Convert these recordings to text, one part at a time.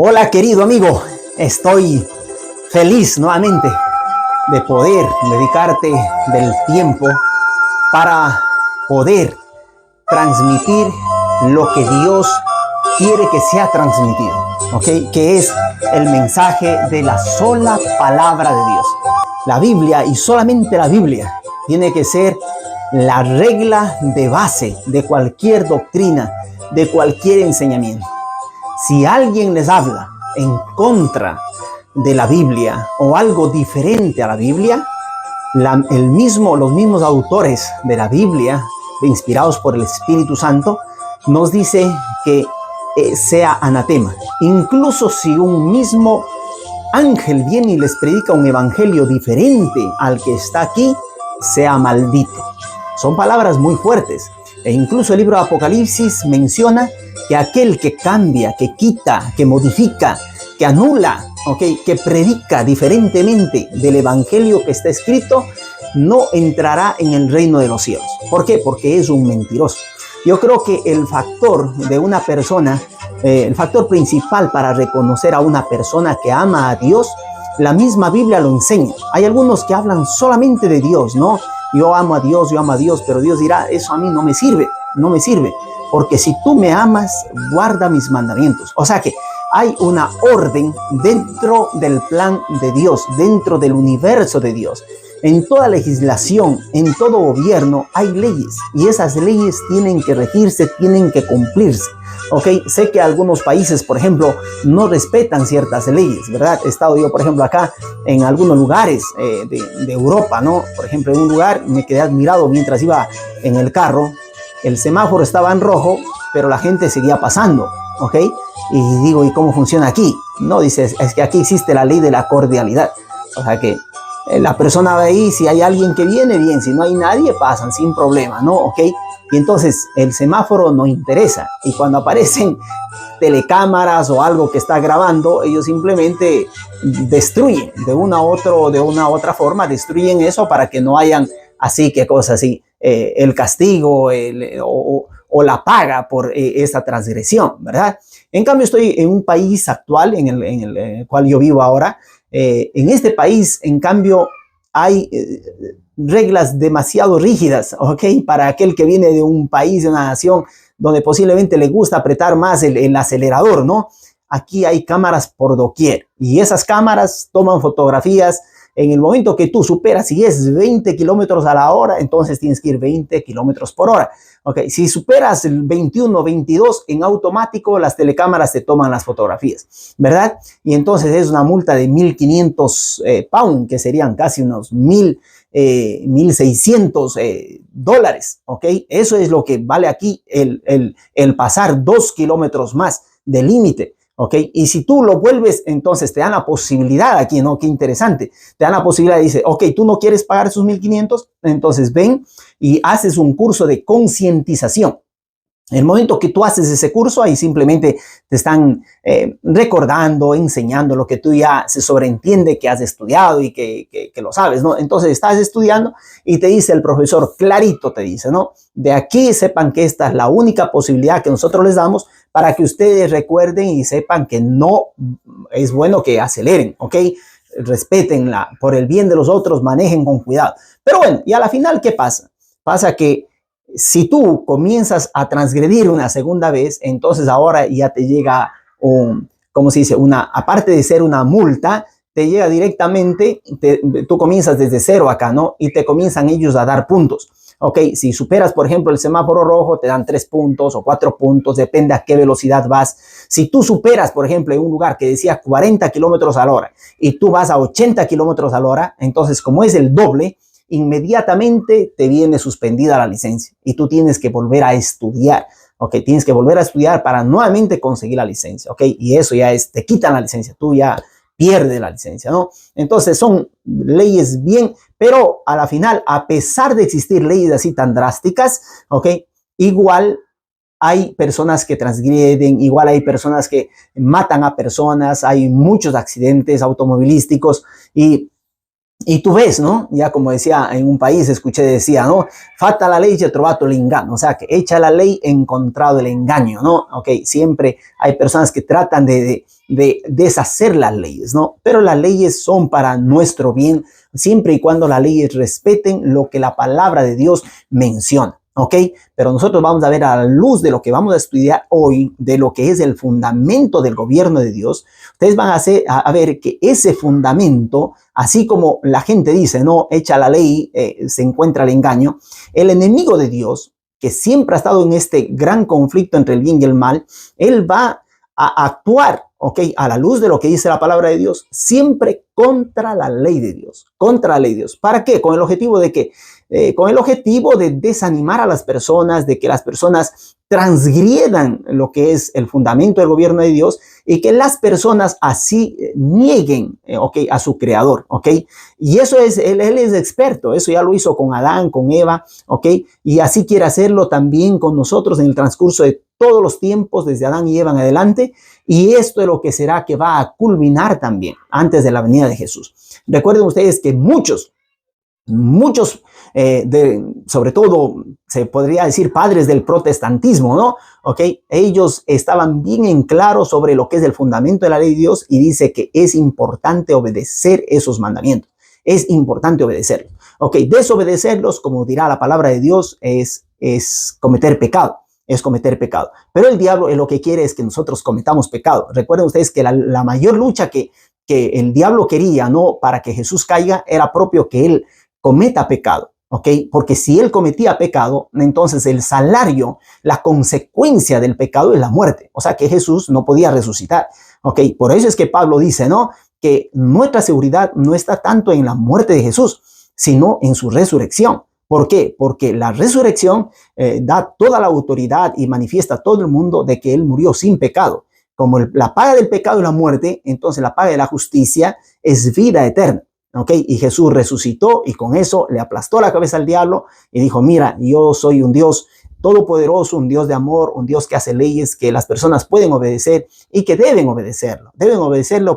Hola querido amigo, estoy feliz nuevamente de poder dedicarte del tiempo para poder transmitir lo que Dios quiere que sea transmitido, ¿ok? Que es el mensaje de la sola palabra de Dios. La Biblia y solamente la Biblia tiene que ser la regla de base de cualquier doctrina, de cualquier enseñamiento. Si alguien les habla en contra de la Biblia o algo diferente a la Biblia, los mismos autores de la Biblia, inspirados por el Espíritu Santo, nos dice que sea anatema. Incluso si un mismo ángel viene y les predica un evangelio diferente al que está aquí, sea maldito. Son palabras muy fuertes. E incluso el libro de Apocalipsis menciona que aquel que cambia, que quita, que modifica, que anula, que predica diferentemente del evangelio que está escrito, no entrará en el reino de los cielos. ¿Por qué? Porque es un mentiroso. Yo creo que el factor de una persona, el factor principal para reconocer a una persona que ama a Dios, la misma Biblia lo enseña. Hay algunos que hablan solamente de Dios, ¿no? Yo amo a Dios, pero Dios dirá, eso a mí no me sirve, porque si tú me amas, guarda mis mandamientos. O sea que hay una orden dentro del plan de Dios, dentro del universo de Dios. En toda legislación, en todo gobierno hay leyes y esas leyes tienen que regirse, tienen que cumplirse. Sé que algunos países, por ejemplo, no respetan ciertas leyes, ¿verdad? He estado yo, por ejemplo, acá en algunos lugares de Europa, ¿no? Por ejemplo, en un lugar me quedé admirado mientras iba en el carro, el semáforo estaba en rojo, pero la gente seguía pasando, Y digo, ¿y cómo funciona aquí? No, dices, es que aquí existe la ley de la cordialidad. O sea que la persona va ahí, si hay alguien que viene, bien, si no hay nadie, pasan sin problema, ¿no? Y entonces el semáforo no interesa. Y cuando aparecen telecámaras o algo que está grabando, ellos simplemente destruyen de una u otra forma, destruyen eso para que no hayan así que cosas así, el castigo o la paga por esa transgresión, ¿verdad? En cambio, estoy en un país actual en el cual yo vivo ahora. En este país, en cambio, hay reglas demasiado rígidas, para aquel que viene de un país, de una nación donde posiblemente le gusta apretar más el acelerador, ¿no? Aquí hay cámaras por doquier y esas cámaras toman fotografías. En el momento que tú superas, si es 20 kilómetros a la hora, entonces tienes que ir 20 kilómetros por hora. Si superas el 21, 22, en automático las telecámaras te toman las fotografías, ¿verdad? Y entonces es una multa de 1.500 pounds, que serían casi unos 1.600 dólares, Eso es lo que vale aquí el pasar 2 kilómetros más de límite. Y si tú lo vuelves, entonces te dan la posibilidad aquí, ¿no? Qué interesante. Te dan la posibilidad, dice, tú no quieres pagar esos 1.500, entonces ven y haces un curso de concientización. En el momento que tú haces ese curso, ahí simplemente te están recordando, enseñando lo que tú ya se sobreentiende que has estudiado y que lo sabes, ¿no? Entonces estás estudiando y te dice el profesor, clarito te dice, ¿no? De aquí sepan que esta es la única posibilidad que nosotros les damos para que ustedes recuerden y sepan que no es bueno que aceleren, Respétenla, por el bien de los otros, manejen con cuidado. Pero bueno, y a la final, ¿qué pasa? Pasa que si tú comienzas a transgredir una segunda vez, entonces ahora ya te llega, ¿cómo se dice? Aparte de ser una multa, te llega directamente, tú comienzas desde cero acá, ¿no? Y te comienzan ellos a dar puntos. Si superas, por ejemplo, el semáforo rojo, te dan 3 puntos o 4 puntos, depende a qué velocidad vas. Si tú superas, por ejemplo, en un lugar que decía 40 kilómetros a la hora y tú vas a 80 kilómetros a la hora, entonces como es el doble, inmediatamente te viene suspendida la licencia y tú tienes que volver a estudiar, Tienes que volver a estudiar para nuevamente conseguir la licencia, Y eso ya te quitan la licencia, tú ya pierdes la licencia, ¿no? Entonces son leyes bien, pero a la final, a pesar de existir leyes así tan drásticas, igual hay personas que transgreden, igual hay personas que matan a personas, hay muchos accidentes automovilísticos y Y tú ves, ¿no? Ya como decía en un país, escuché, decía, ¿no? Fatta la legge, trovato l'inganno. O sea, que hecha la ley, encontrado el engaño, ¿no? Ok, siempre hay personas que tratan de deshacer las leyes, ¿no? Pero las leyes son para nuestro bien, siempre y cuando las leyes respeten lo que la palabra de Dios menciona. ¿Ok? Pero nosotros vamos a ver a la luz de lo que vamos a estudiar hoy, de lo que es el fundamento del gobierno de Dios. Ustedes van a ver que ese fundamento, así como la gente dice, no, echa la ley, se encuentra el engaño, el enemigo de Dios, que siempre ha estado en este gran conflicto entre el bien y el mal, él va a actuar, ¿ok? A la luz de lo que dice la palabra de Dios, siempre contra la ley de Dios, contra la ley de Dios. ¿Para qué? Con el objetivo de que con el objetivo de desanimar a las personas, de que las personas transgriedan lo que es el fundamento del gobierno de Dios y que las personas así nieguen okay, a su creador. Okay. Y eso es, él es experto, eso ya lo hizo con Adán, con Eva, okay, y así quiere hacerlo también con nosotros en el transcurso de todos los tiempos, desde Adán y Eva en adelante, y esto es lo que será que va a culminar también antes de la venida de Jesús. Recuerden ustedes que muchos, sobre todo se podría decir padres del protestantismo, ¿no? Ok, ellos estaban bien en claro sobre lo que es el fundamento de la ley de Dios y dice que es importante obedecer esos mandamientos. Es importante obedecerlos. Ok, desobedecerlos, como dirá la palabra de Dios, es cometer pecado. Es cometer pecado. Pero el diablo lo que quiere es que nosotros cometamos pecado. Recuerden ustedes que la mayor lucha que el diablo quería, ¿no? Para que Jesús caiga, era propio que él cometa pecado, ¿ok? Porque si él cometía pecado, entonces el salario, la consecuencia del pecado es la muerte. O sea que Jesús no podía resucitar, ¿ok? Por eso es que Pablo dice, ¿no? Que nuestra seguridad no está tanto en la muerte de Jesús, sino en su resurrección. ¿Por qué? Porque la resurrección da toda la autoridad y manifiesta a todo el mundo de que él murió sin pecado. Como la paga del pecado es la muerte, entonces la paga de la justicia es vida eterna. ¿Okay? Y Jesús resucitó y con eso le aplastó la cabeza al diablo y dijo, mira, yo soy un Dios todopoderoso, un Dios de amor, un Dios que hace leyes que las personas pueden obedecer y que deben obedecerlo,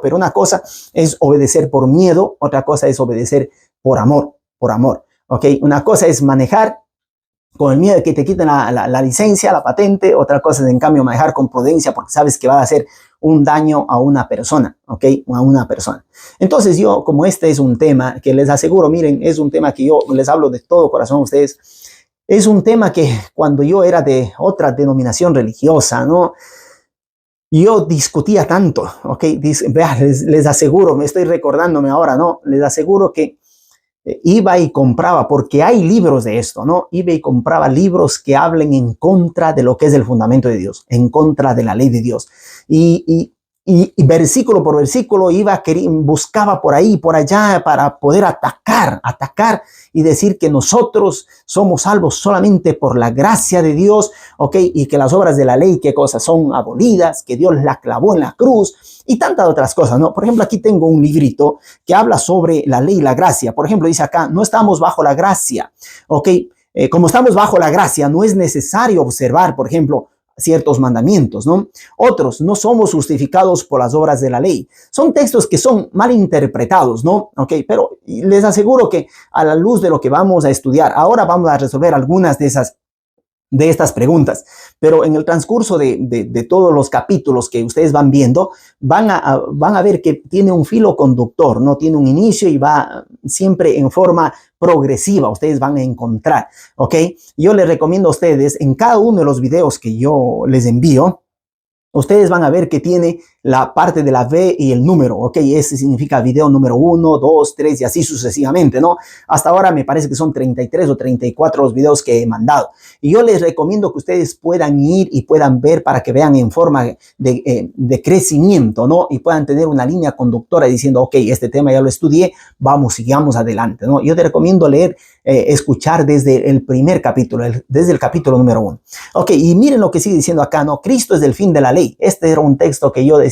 pero una cosa es obedecer por miedo, otra cosa es obedecer por amor, ¿ok? Una cosa es manejar con el miedo de que te quiten la licencia, la patente, otra cosa es en cambio manejar con prudencia porque sabes que va a hacer un daño a una persona, ¿ok? A una persona. Entonces yo, como este es un tema que les aseguro, miren, es un tema que yo les hablo de todo corazón a ustedes, es un tema que cuando yo era de otra denominación religiosa, ¿no? Yo discutía tanto, ¿ok? Les aseguro, me estoy recordándome ahora, ¿no? Les aseguro que iba y compraba, porque hay libros de esto, ¿no? Iba y compraba libros que hablen en contra de lo que es el fundamento de Dios, en contra de la ley de Dios. Y versículo por versículo buscaba por ahí, por allá, para poder atacar y decir que nosotros somos salvos solamente por la gracia de Dios, ¿ok? Y que las obras de la ley, ¿qué cosas? Son abolidas, que Dios la clavó en la cruz y tantas otras cosas, ¿no? Por ejemplo, aquí tengo un librito que habla sobre la ley y la gracia. Por ejemplo, dice acá, no estamos bajo la gracia, ¿ok? Como estamos bajo la gracia, no es necesario observar, por ejemplo, ciertos mandamientos, ¿no? Otros, no somos justificados por las obras de la ley. Son textos que son mal interpretados, ¿no? Ok, pero les aseguro que a la luz de lo que vamos a estudiar, ahora vamos a resolver algunas de estas preguntas, pero en el transcurso de todos los capítulos que ustedes van viendo, van a ver que tiene un filo conductor, no tiene un inicio y va siempre en forma progresiva, ustedes van a encontrar, ¿ok? Yo les recomiendo a ustedes, en cada uno de los videos que yo les envío, ustedes van a ver que tiene la parte de la V y el número, ¿ok? Ese significa video número 1, 2, 3 y así sucesivamente, ¿no? Hasta ahora me parece que son 33 o 34 los videos que he mandado. Y yo les recomiendo que ustedes puedan ir y puedan ver para que vean en forma de crecimiento, ¿no? Y puedan tener una línea conductora diciendo, ok, este tema ya lo estudié, vamos, sigamos adelante, ¿no? Yo te recomiendo leer, escuchar desde el primer capítulo, desde el capítulo número 1. Ok, y miren lo que sigue diciendo acá, ¿no? Cristo es el fin de la ley. Este era un texto que yo decía,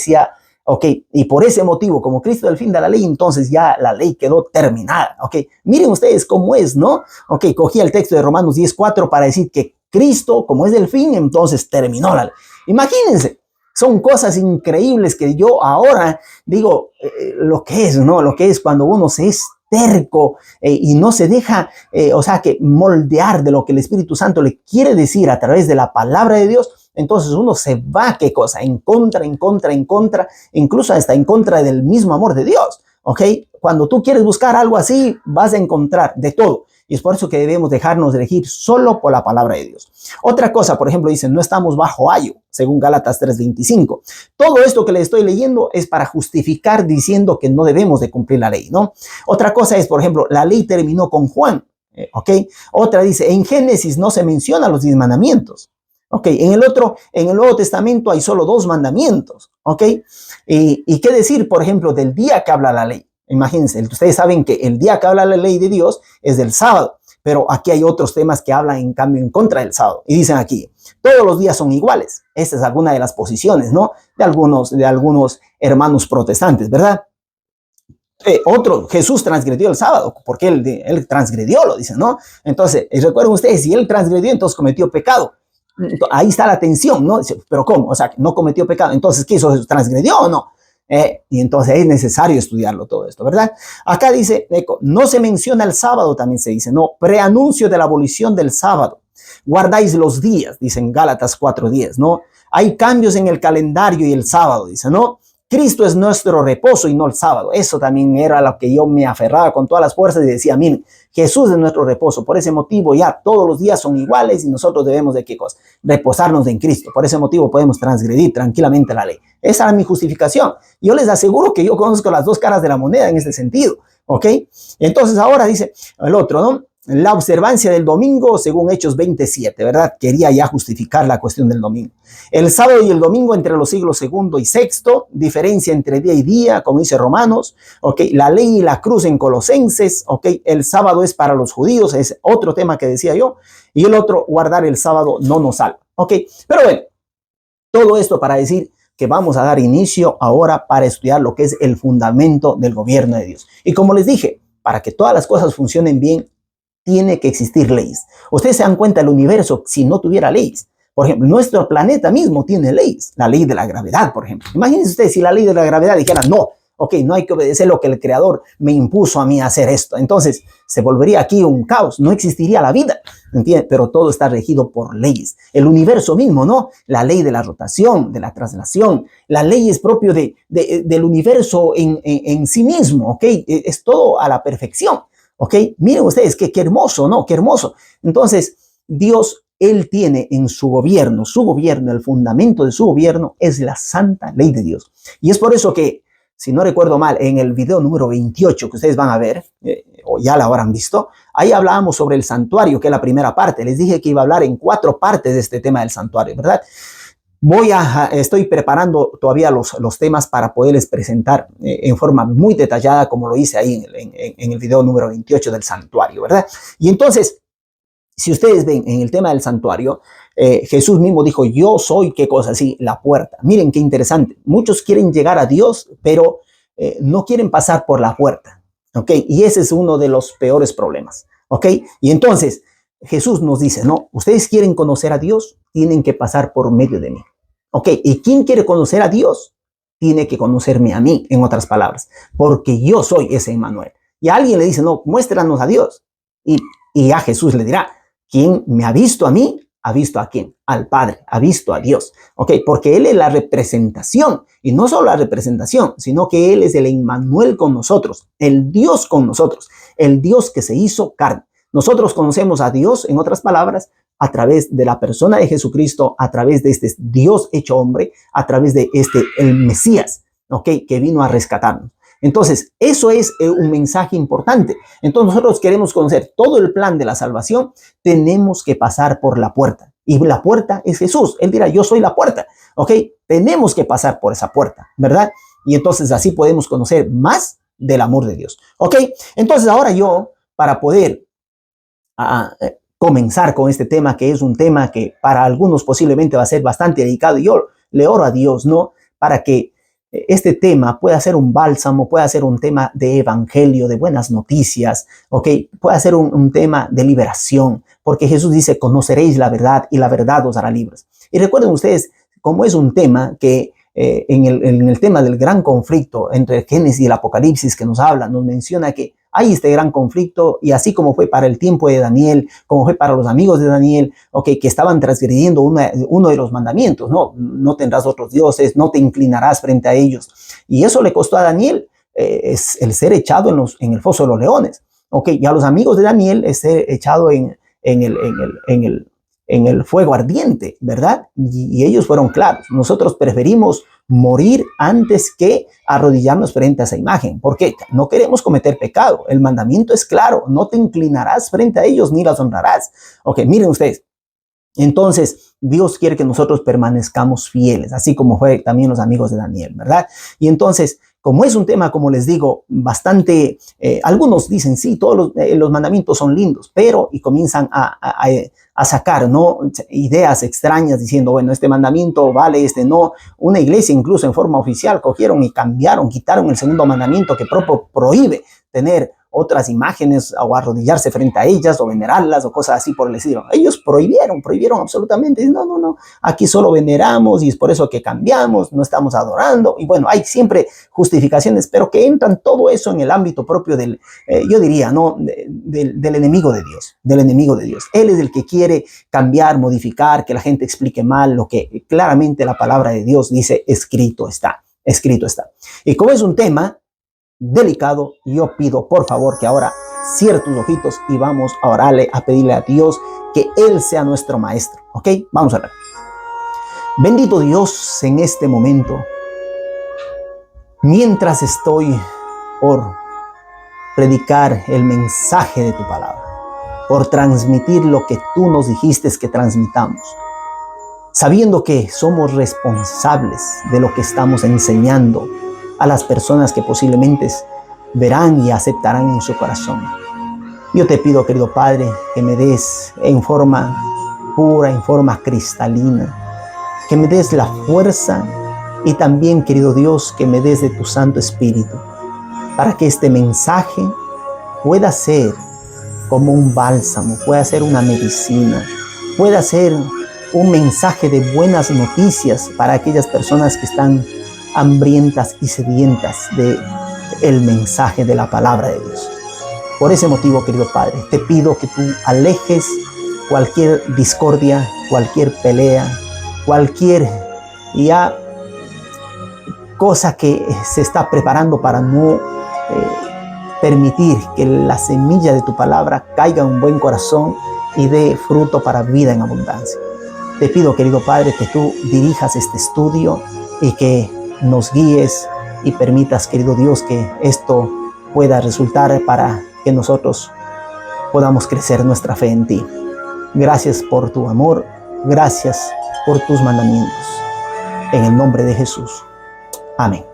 ok, y por ese motivo, como Cristo es el fin de la ley, entonces ya la ley quedó terminada, ok. Miren ustedes cómo es, ¿no? Ok, cogí el texto de Romanos 10:4 para decir que Cristo, como es el fin, entonces terminó la ley. Imagínense, son cosas increíbles que yo ahora digo lo que es, ¿no? Lo que es cuando uno se es terco y no se deja, que moldear de lo que el Espíritu Santo le quiere decir a través de la palabra de Dios, entonces uno se va, ¿qué cosa? En contra, incluso hasta en contra del mismo amor de Dios, ¿ok? Cuando tú quieres buscar algo así, vas a encontrar de todo. Y es por eso que debemos dejarnos elegir solo por la palabra de Dios. Otra cosa, por ejemplo, dice, no estamos bajo ayo, según Gálatas 3:25. Todo esto que le estoy leyendo es para justificar diciendo que no debemos de cumplir la ley, ¿no? Otra cosa es, por ejemplo, la ley terminó con Juan, ¿ok? Otra dice, en Génesis no se mencionan los 10 mandamientos. Ok, en el Nuevo Testamento hay solo 2 mandamientos, ok. ¿Y qué decir, por ejemplo, del día que habla la ley? Imagínense, ustedes saben que el día que habla la ley de Dios es del sábado, pero aquí hay otros temas que hablan en cambio en contra del sábado. Y dicen aquí, todos los días son iguales. Esta es alguna de las posiciones, ¿no? De algunos hermanos protestantes, ¿verdad? Jesús transgredió el sábado, porque él transgredió, lo dicen, ¿no? Entonces, recuerden ustedes, si él transgredió, entonces cometió pecado. Ahí está la tensión, ¿no? Pero ¿cómo? O sea, no cometió pecado. Entonces, ¿qué hizo Jesús? ¿Transgredió o no? Y entonces es necesario estudiarlo todo esto, ¿verdad? Acá dice, no se menciona el sábado, también se dice, no, preanuncio de la abolición del sábado. Guardáis los días, dicen Gálatas 4:10, ¿no? Hay cambios en el calendario y el sábado, dice, ¿no? Cristo es nuestro reposo y no el sábado. Eso también era lo que yo me aferraba con todas las fuerzas y decía, miren, Jesús es nuestro reposo. Por ese motivo ya todos los días son iguales y nosotros debemos de ¿qué cosa? Reposarnos en Cristo. Por ese motivo podemos transgredir tranquilamente la ley. Esa era mi justificación. Yo les aseguro que yo conozco las 2 caras de la moneda en este sentido, ¿ok? Entonces ahora dice el otro, ¿no? La observancia del domingo según Hechos 27, ¿verdad? Quería ya justificar la cuestión del domingo. El sábado y el domingo entre los siglos segundo y sexto, diferencia entre día y día, como dice Romanos, ¿ok? La ley y la cruz en Colosenses, ¿ok? El sábado es para los judíos, es otro tema que decía yo, y el otro, guardar el sábado no nos salva, ¿ok? Pero bueno, todo esto para decir que vamos a dar inicio ahora para estudiar lo que es el fundamento del gobierno de Dios. Y como les dije, para que todas las cosas funcionen bien, tiene que existir leyes. Ustedes se dan cuenta, el universo, si no tuviera leyes, por ejemplo, nuestro planeta mismo tiene leyes, la ley de la gravedad, por ejemplo. Imagínense ustedes si la ley de la gravedad dijera, no, ok, no hay que obedecer lo que el creador me impuso a mí a hacer esto. Entonces, se volvería aquí un caos, no existiría la vida, ¿entiendes? Pero todo está regido por leyes. El universo mismo, ¿no? La ley de la rotación, de la traslación, la ley es propio del universo en sí mismo, ¿ok? Es todo a la perfección. ¿Ok? Miren ustedes, qué hermoso, ¿no? Qué hermoso. Entonces, Dios, Él tiene en su gobierno, el fundamento de su gobierno es la santa ley de Dios. Y es por eso que, si no recuerdo mal, en el video número 28 que ustedes van a ver, o ya la habrán visto, ahí hablábamos sobre el santuario, que es la primera parte. Les dije que iba a hablar en 4 partes de este tema del santuario, ¿verdad? Estoy preparando todavía los temas para poderles presentar en forma muy detallada, como lo hice ahí en el video número 28 del santuario, ¿verdad? Y entonces, si ustedes ven en el tema del santuario, Jesús mismo dijo, yo soy, ¿qué cosa? Sí, la puerta. Miren qué interesante. Muchos quieren llegar a Dios, pero no quieren pasar por la puerta, ¿ok? Y ese es uno de los peores problemas, ¿ok? Y entonces, Jesús nos dice, no, ustedes quieren conocer a Dios, tienen que pasar por medio de mí. Ok, ¿y quién quiere conocer a Dios? Tiene que conocerme a mí, en otras palabras, porque yo soy ese Emmanuel. Y a alguien le dice, no, muéstranos a Dios. Y a Jesús le dirá, ¿quién me ha visto a mí? ¿Ha visto a quién? Al Padre, ha visto a Dios. Ok, porque Él es la representación, y no solo la representación, sino que Él es el Emmanuel con nosotros, el Dios con nosotros, el Dios que se hizo carne. Nosotros conocemos a Dios, en otras palabras, a través de la persona de Jesucristo, a través de este Dios hecho hombre, a través de el Mesías, ¿ok? Que vino a rescatarnos. Entonces, eso es un mensaje importante. Entonces, nosotros queremos conocer todo el plan de la salvación, tenemos que pasar por la puerta. Y la puerta es Jesús. Él dirá, yo soy la puerta, ¿ok? Tenemos que pasar por esa puerta, ¿verdad? Y entonces así podemos conocer más del amor de Dios, ¿ok? Entonces, ahora yo, para poder comenzar con este tema, que es un tema que para algunos posiblemente va a ser bastante delicado, y yo le oro a Dios, ¿no? Para que este tema pueda ser un bálsamo, pueda ser un tema de evangelio, de buenas noticias, ¿ok? Pueda ser un tema de liberación, porque Jesús dice, conoceréis la verdad y la verdad os hará libres. Y recuerden ustedes, como es un tema que en el tema del gran conflicto entre Génesis y el Apocalipsis que nos habla, nos menciona que hay este gran conflicto, y así como fue para el tiempo de Daniel, como fue para los amigos de Daniel, que estaban transgrediendo uno de los mandamientos, no tendrás otros dioses, no te inclinarás frente a ellos. Y eso le costó a Daniel es el ser echado en el foso de los leones. Y a los amigos de Daniel es ser echado en el fuego ardiente, ¿verdad? Y ellos fueron claros: nosotros preferimos morir antes que arrodillarnos frente a esa imagen. ¿Por qué? No queremos cometer pecado. El mandamiento es claro: no te inclinarás frente a ellos ni las honrarás. Miren ustedes. Entonces, Dios quiere que nosotros permanezcamos fieles, así como fue también los amigos de Daniel, ¿verdad? Y entonces, como es un tema, como les digo, bastante, algunos dicen, sí, todos los mandamientos son lindos, pero, y comienzan a sacar, ¿no?, ideas extrañas diciendo, bueno, este mandamiento vale, este no. Una iglesia incluso en forma oficial cogieron y quitaron el segundo mandamiento, que prohíbe tener otras imágenes o arrodillarse frente a ellas o venerarlas o cosas así por el estilo. Ellos prohibieron absolutamente. No, aquí solo veneramos y es por eso que cambiamos, no estamos adorando. Y bueno, hay siempre justificaciones, pero que entran todo eso en el ámbito propio del, yo diría, ¿no?, del enemigo de Dios, Él es el que quiere cambiar, modificar, que la gente explique mal lo que claramente la palabra de Dios dice: escrito está. Y como es un tema delicado, yo pido por favor que ahora cierre tus ojitos y vamos a orarle, a pedirle a Dios que Él sea nuestro maestro. Vamos a orar. Bendito Dios, en este momento, mientras estoy por predicar el mensaje de tu palabra, por transmitir lo que tú nos dijiste que transmitamos, sabiendo que somos responsables de lo que estamos enseñando a las personas que posiblemente verán y aceptarán en su corazón. Yo te pido, querido Padre, que me des en forma pura, en forma cristalina, que me des la fuerza, y también, querido Dios, que me des de tu Santo Espíritu, para que este mensaje pueda ser como un bálsamo, pueda ser una medicina, pueda ser un mensaje de buenas noticias para aquellas personas que están hambrientas y sedientas de el mensaje de la palabra de Dios. Por ese motivo, querido Padre, te pido que tú alejes cualquier discordia, cualquier pelea, cualquier cosa que se está preparando para no permitir que la semilla de tu palabra caiga en un buen corazón y dé fruto para vida en abundancia. Te pido, querido Padre, que tú dirijas este estudio y que nos guíes y permitas, querido Dios, que esto pueda resultar para que nosotros podamos crecer nuestra fe en ti. Gracias por tu amor, gracias por tus mandamientos. En el nombre de Jesús. Amén.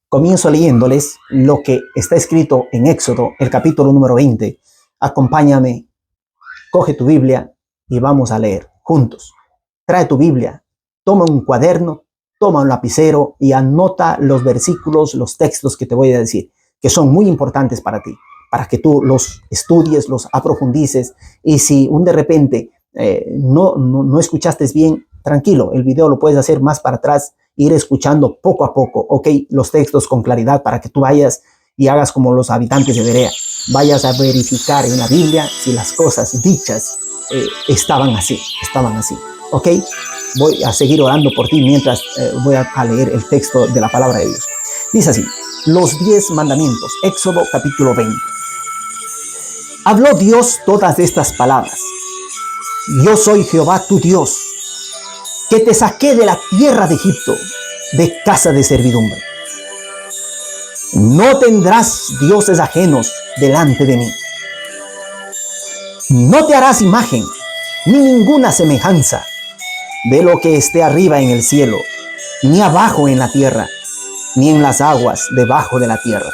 Comienzo leyéndoles lo que está escrito en Éxodo, el capítulo número 20. Acompáñame, coge tu Biblia y vamos a leer juntos. Trae tu Biblia, toma un cuaderno, toma un lapicero y anota los versículos, los textos que te voy a decir, que son muy importantes para ti, para que tú los estudies, los aprofundices. Y si de repente no escuchaste bien, tranquilo, el video lo puedes hacer más para atrás, ir escuchando poco a poco, los textos con claridad, para que tú vayas y hagas como los habitantes de Berea, vayas a verificar en la Biblia si las cosas dichas estaban así. Voy a seguir orando por ti mientras voy a leer el texto de la palabra de Dios. Dice así: los 10 mandamientos, Éxodo capítulo 20. Habló Dios todas estas palabras: yo soy Jehová tu Dios, que te saqué de la tierra de Egipto, de casa de servidumbre. No tendrás dioses ajenos delante de mí. No te harás imagen ni ninguna semejanza de lo que esté arriba en el cielo, ni abajo en la tierra, ni en las aguas debajo de la tierra.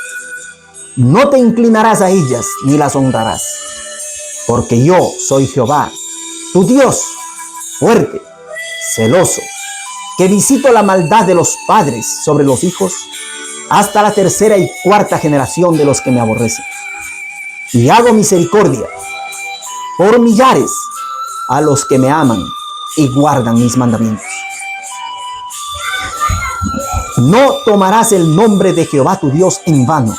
No te inclinarás a ellas ni las honrarás, porque yo soy Jehová, tu Dios, fuerte, celoso, que visito la maldad de los padres sobre los hijos hasta la 3ª y 4ª generación de los que me aborrecen. Y hago misericordia por millares a los que me aman y guardan mis mandamientos. No tomarás el nombre de Jehová tu Dios en vano,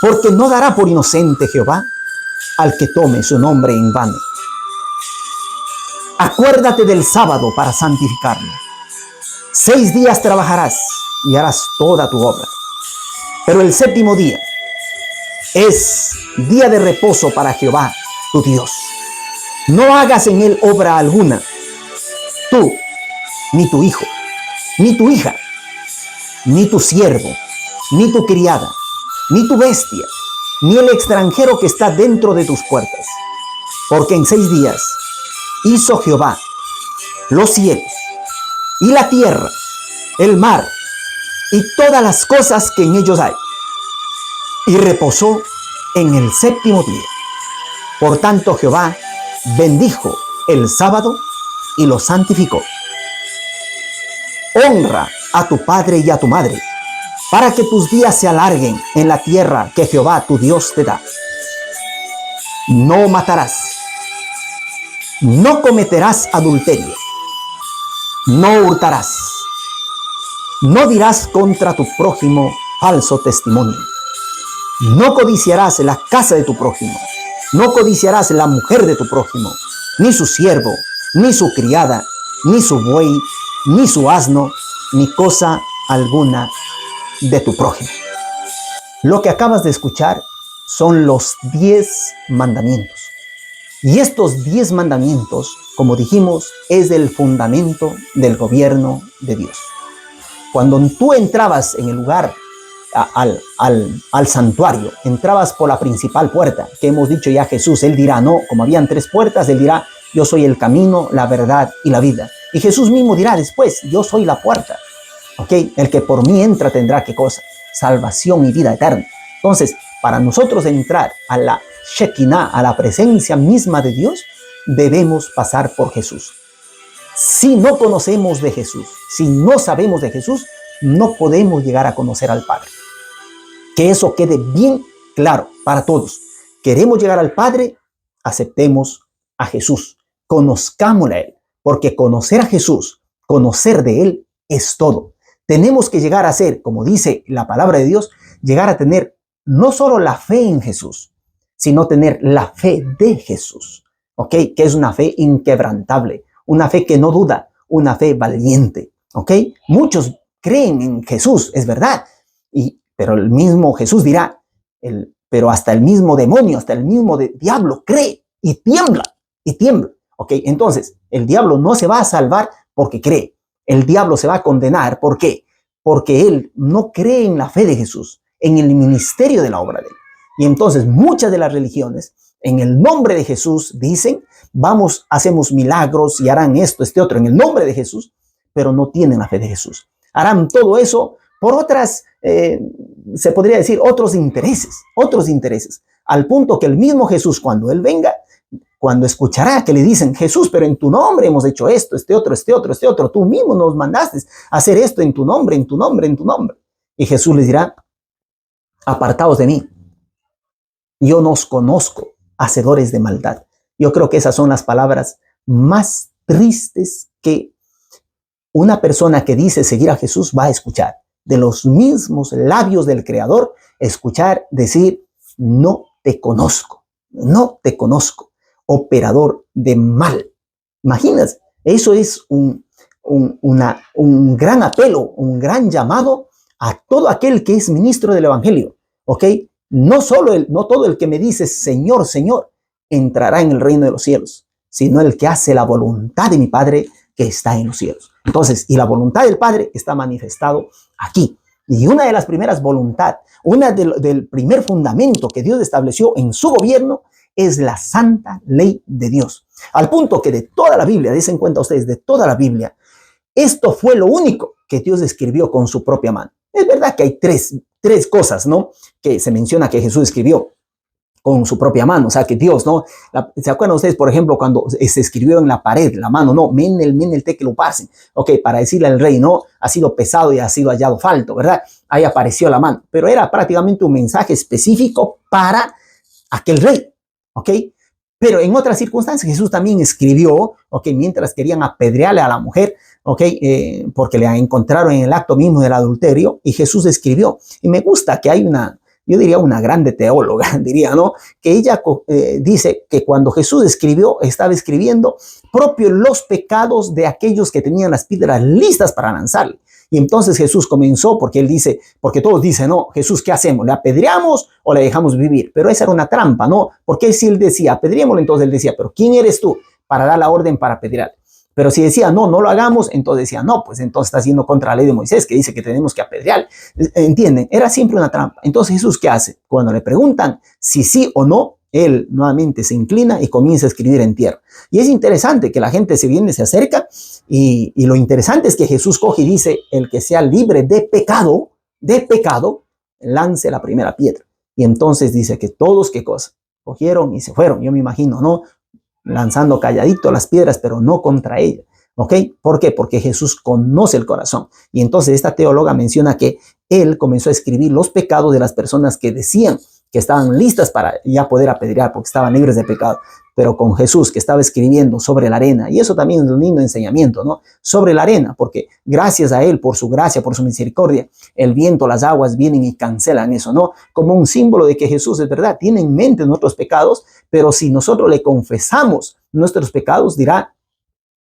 porque no dará por inocente Jehová al que tome su nombre en vano. Acuérdate del sábado para santificarlo. 6 días trabajarás y harás toda tu obra, pero el séptimo día es día de reposo para Jehová, tu Dios. No hagas en él obra alguna, tú, ni tu hijo, ni tu hija, ni tu siervo, ni tu criada, ni tu bestia, ni el extranjero que está dentro de tus puertas. Porque en 6 días hizo Jehová los cielos y la tierra, el mar y todas las cosas que en ellos hay, y reposó en el séptimo día. Por tanto Jehová bendijo el sábado y lo santificó. Honra a tu padre y a tu madre, para que tus días se alarguen en la tierra que Jehová tu Dios te da. No matarás. No cometerás adulterio. No hurtarás. No dirás contra tu prójimo falso testimonio. No codiciarás la casa de tu prójimo. No codiciarás la mujer de tu prójimo, ni su siervo, ni su criada, ni su buey, ni su asno, ni cosa alguna de tu prójimo. Lo que acabas de escuchar son los 10 mandamientos. Y estos 10 mandamientos, como dijimos, es el fundamento del gobierno de Dios. Cuando tú entrabas en el lugar, al santuario, entrabas por la principal puerta, que hemos dicho ya Jesús, él dirá, no, como habían 3 puertas, él dirá, yo soy el camino, la verdad y la vida. Y Jesús mismo dirá después, yo soy la puerta. ¿Ok? El que por mí entra tendrá, ¿qué cosa? Salvación y vida eterna. Entonces, para nosotros entrar a la Shekinah, a la presencia misma de Dios, debemos pasar por Jesús. Si no conocemos de Jesús, si no sabemos de Jesús, no podemos llegar a conocer al Padre. Que eso quede bien claro para todos. Queremos llegar al Padre, aceptemos a Jesús, conozcámosle a Él, porque conocer a Jesús, conocer de Él es todo. Tenemos que llegar a ser, como dice la palabra de Dios, llegar a tener no solo la fe en Jesús, sino tener la fe de Jesús, ¿ok? Que es una fe inquebrantable, una fe que no duda, una fe valiente, ¿ok? Muchos creen en Jesús, es verdad, pero el mismo Jesús dirá, pero hasta el mismo demonio, hasta el mismo diablo cree y tiembla, ¿ok? Entonces, el diablo no se va a salvar porque cree, el diablo se va a condenar, ¿por qué? Porque él no cree en la fe de Jesús, en el ministerio de la obra de él. Y entonces muchas de las religiones, en el nombre de Jesús, dicen, vamos, hacemos milagros y harán esto, este otro, en el nombre de Jesús, pero no tienen la fe de Jesús. Harán todo eso por otras, se podría decir, otros intereses, al punto que el mismo Jesús, cuando él venga, cuando escuchará que le dicen, Jesús, pero en tu nombre hemos hecho esto, este otro, tú mismo nos mandaste a hacer esto en tu nombre. Y Jesús les dirá, apartaos de mí, yo no os conozco, hacedores de maldad. Yo creo que esas son las palabras más tristes que una persona que dice seguir a Jesús va a escuchar. De los mismos labios del Creador, escuchar decir, no te conozco, operador de mal. Imagínate, eso es un gran apelo, un gran llamado a todo aquel que es ministro del Evangelio, ¿ok? No todo el que me dice Señor, Señor, entrará en el reino de los cielos, sino el que hace la voluntad de mi Padre que está en los cielos. Entonces, y la voluntad del Padre está manifestado aquí. Y una de las primeras voluntades, del primer fundamento que Dios estableció en su gobierno es la santa ley de Dios. Al punto que de toda la Biblia, den cuenta ustedes, de toda la Biblia, esto fue lo único que Dios escribió con su propia mano. Es verdad que hay tres cosas, ¿no? Que se menciona que Jesús escribió con su propia mano, o sea que Dios, ¿no? ¿Se acuerdan ustedes, por ejemplo, cuando se escribió en la pared, la mano, no, menel tekel uparsin, ok, para decirle al rey, no, ha sido pesado y ha sido hallado falto, ¿verdad? Ahí apareció la mano, pero era prácticamente un mensaje específico para aquel rey, ok, pero en otras circunstancias Jesús también escribió, ok, mientras querían apedrearle a la mujer, ok, porque le encontraron en el acto mismo del adulterio, y Jesús escribió, y me gusta que hay yo diría una grande teóloga, diría, ¿no? Que ella dice que cuando Jesús estaba escribiendo propio los pecados de aquellos que tenían las piedras listas para lanzarle. Y entonces Jesús comenzó, porque todos dicen, no, Jesús, ¿qué hacemos? ¿Le apedreamos o le dejamos vivir? Pero esa era una trampa, ¿no? Porque si él decía, apedreémosle, entonces él decía, pero ¿quién eres tú para dar la orden para apedrearle? Pero si decía, no, no lo hagamos, entonces decía, no, pues entonces está haciendo contra la ley de Moisés, que dice que tenemos que apedrear. ¿Entienden? Era siempre una trampa. Entonces Jesús, ¿qué hace? Cuando le preguntan si sí o no, él nuevamente se inclina y comienza a escribir en tierra. Y es interesante que la gente se acerca, y lo interesante es que Jesús coge y dice, el que sea libre de pecado, lance la primera piedra. Y entonces dice que todos, ¿qué cosa? Cogieron y se fueron, yo me imagino, ¿no? Lanzando calladito las piedras, pero no contra ella. ¿Ok? ¿Por qué? Porque Jesús conoce el corazón. Y entonces esta teóloga menciona que él comenzó a escribir los pecados de las personas que decían que estaban listas para ya poder apedrear porque estaban libres de pecado. Pero con Jesús, que estaba escribiendo sobre la arena, y eso también es un lindo enseñamiento, ¿no? Sobre la arena, porque gracias a él, por su gracia, por su misericordia, el viento, las aguas vienen y cancelan eso, ¿no? Como un símbolo de que Jesús es verdad, tiene en mente nuestros pecados, pero si nosotros le confesamos nuestros pecados, dirá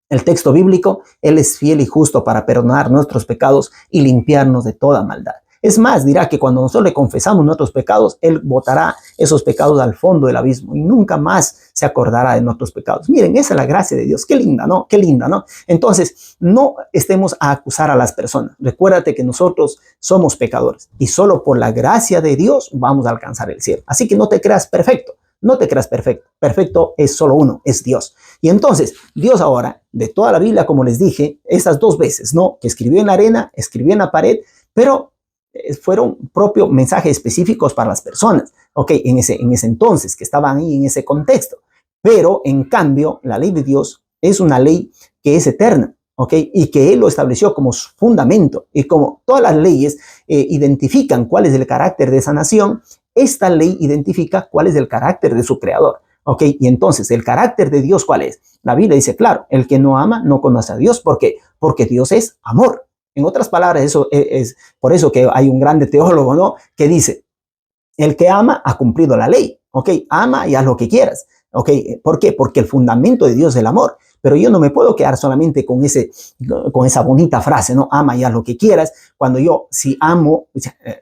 el texto bíblico, él es fiel y justo para perdonar nuestros pecados y limpiarnos de toda maldad. Es más, dirá que cuando nosotros le confesamos nuestros pecados, él botará esos pecados al fondo del abismo y nunca más se acordará de nuestros pecados. Miren, esa es la gracia de Dios. Qué linda, ¿no? Qué linda, ¿no? Entonces, no estemos a acusar a las personas. Recuérdate que nosotros somos pecadores y solo por la gracia de Dios vamos a alcanzar el cielo. Así que no te creas perfecto. No te creas perfecto. Perfecto es solo uno, es Dios. Y entonces, Dios ahora, de toda la Biblia, como les dije, esas dos veces, ¿no? Que escribió en la arena, escribió en la pared, pero fueron propios mensajes específicos para las personas, ¿ok? En ese entonces, que estaban ahí en ese contexto. Pero, en cambio, la ley de Dios es una ley que es eterna, ¿ok? Y que Él lo estableció como su fundamento. Y como todas las leyes identifican cuál es el carácter de esa nación, esta ley identifica cuál es el carácter de su creador, ¿ok? Y entonces, ¿el carácter de Dios cuál es? La Biblia dice, claro, el que no ama no conoce a Dios. ¿Por qué? Porque Dios es amor. En otras palabras, eso es por eso que hay un grande teólogo, ¿no? Que dice, el que ama ha cumplido la ley, ¿ok? Ama y haz lo que quieras, ¿ok? ¿Por qué? Porque el fundamento de Dios es el amor. Pero yo no me puedo quedar solamente con esa bonita frase, ¿no? Ama y haz lo que quieras, cuando yo, si amo,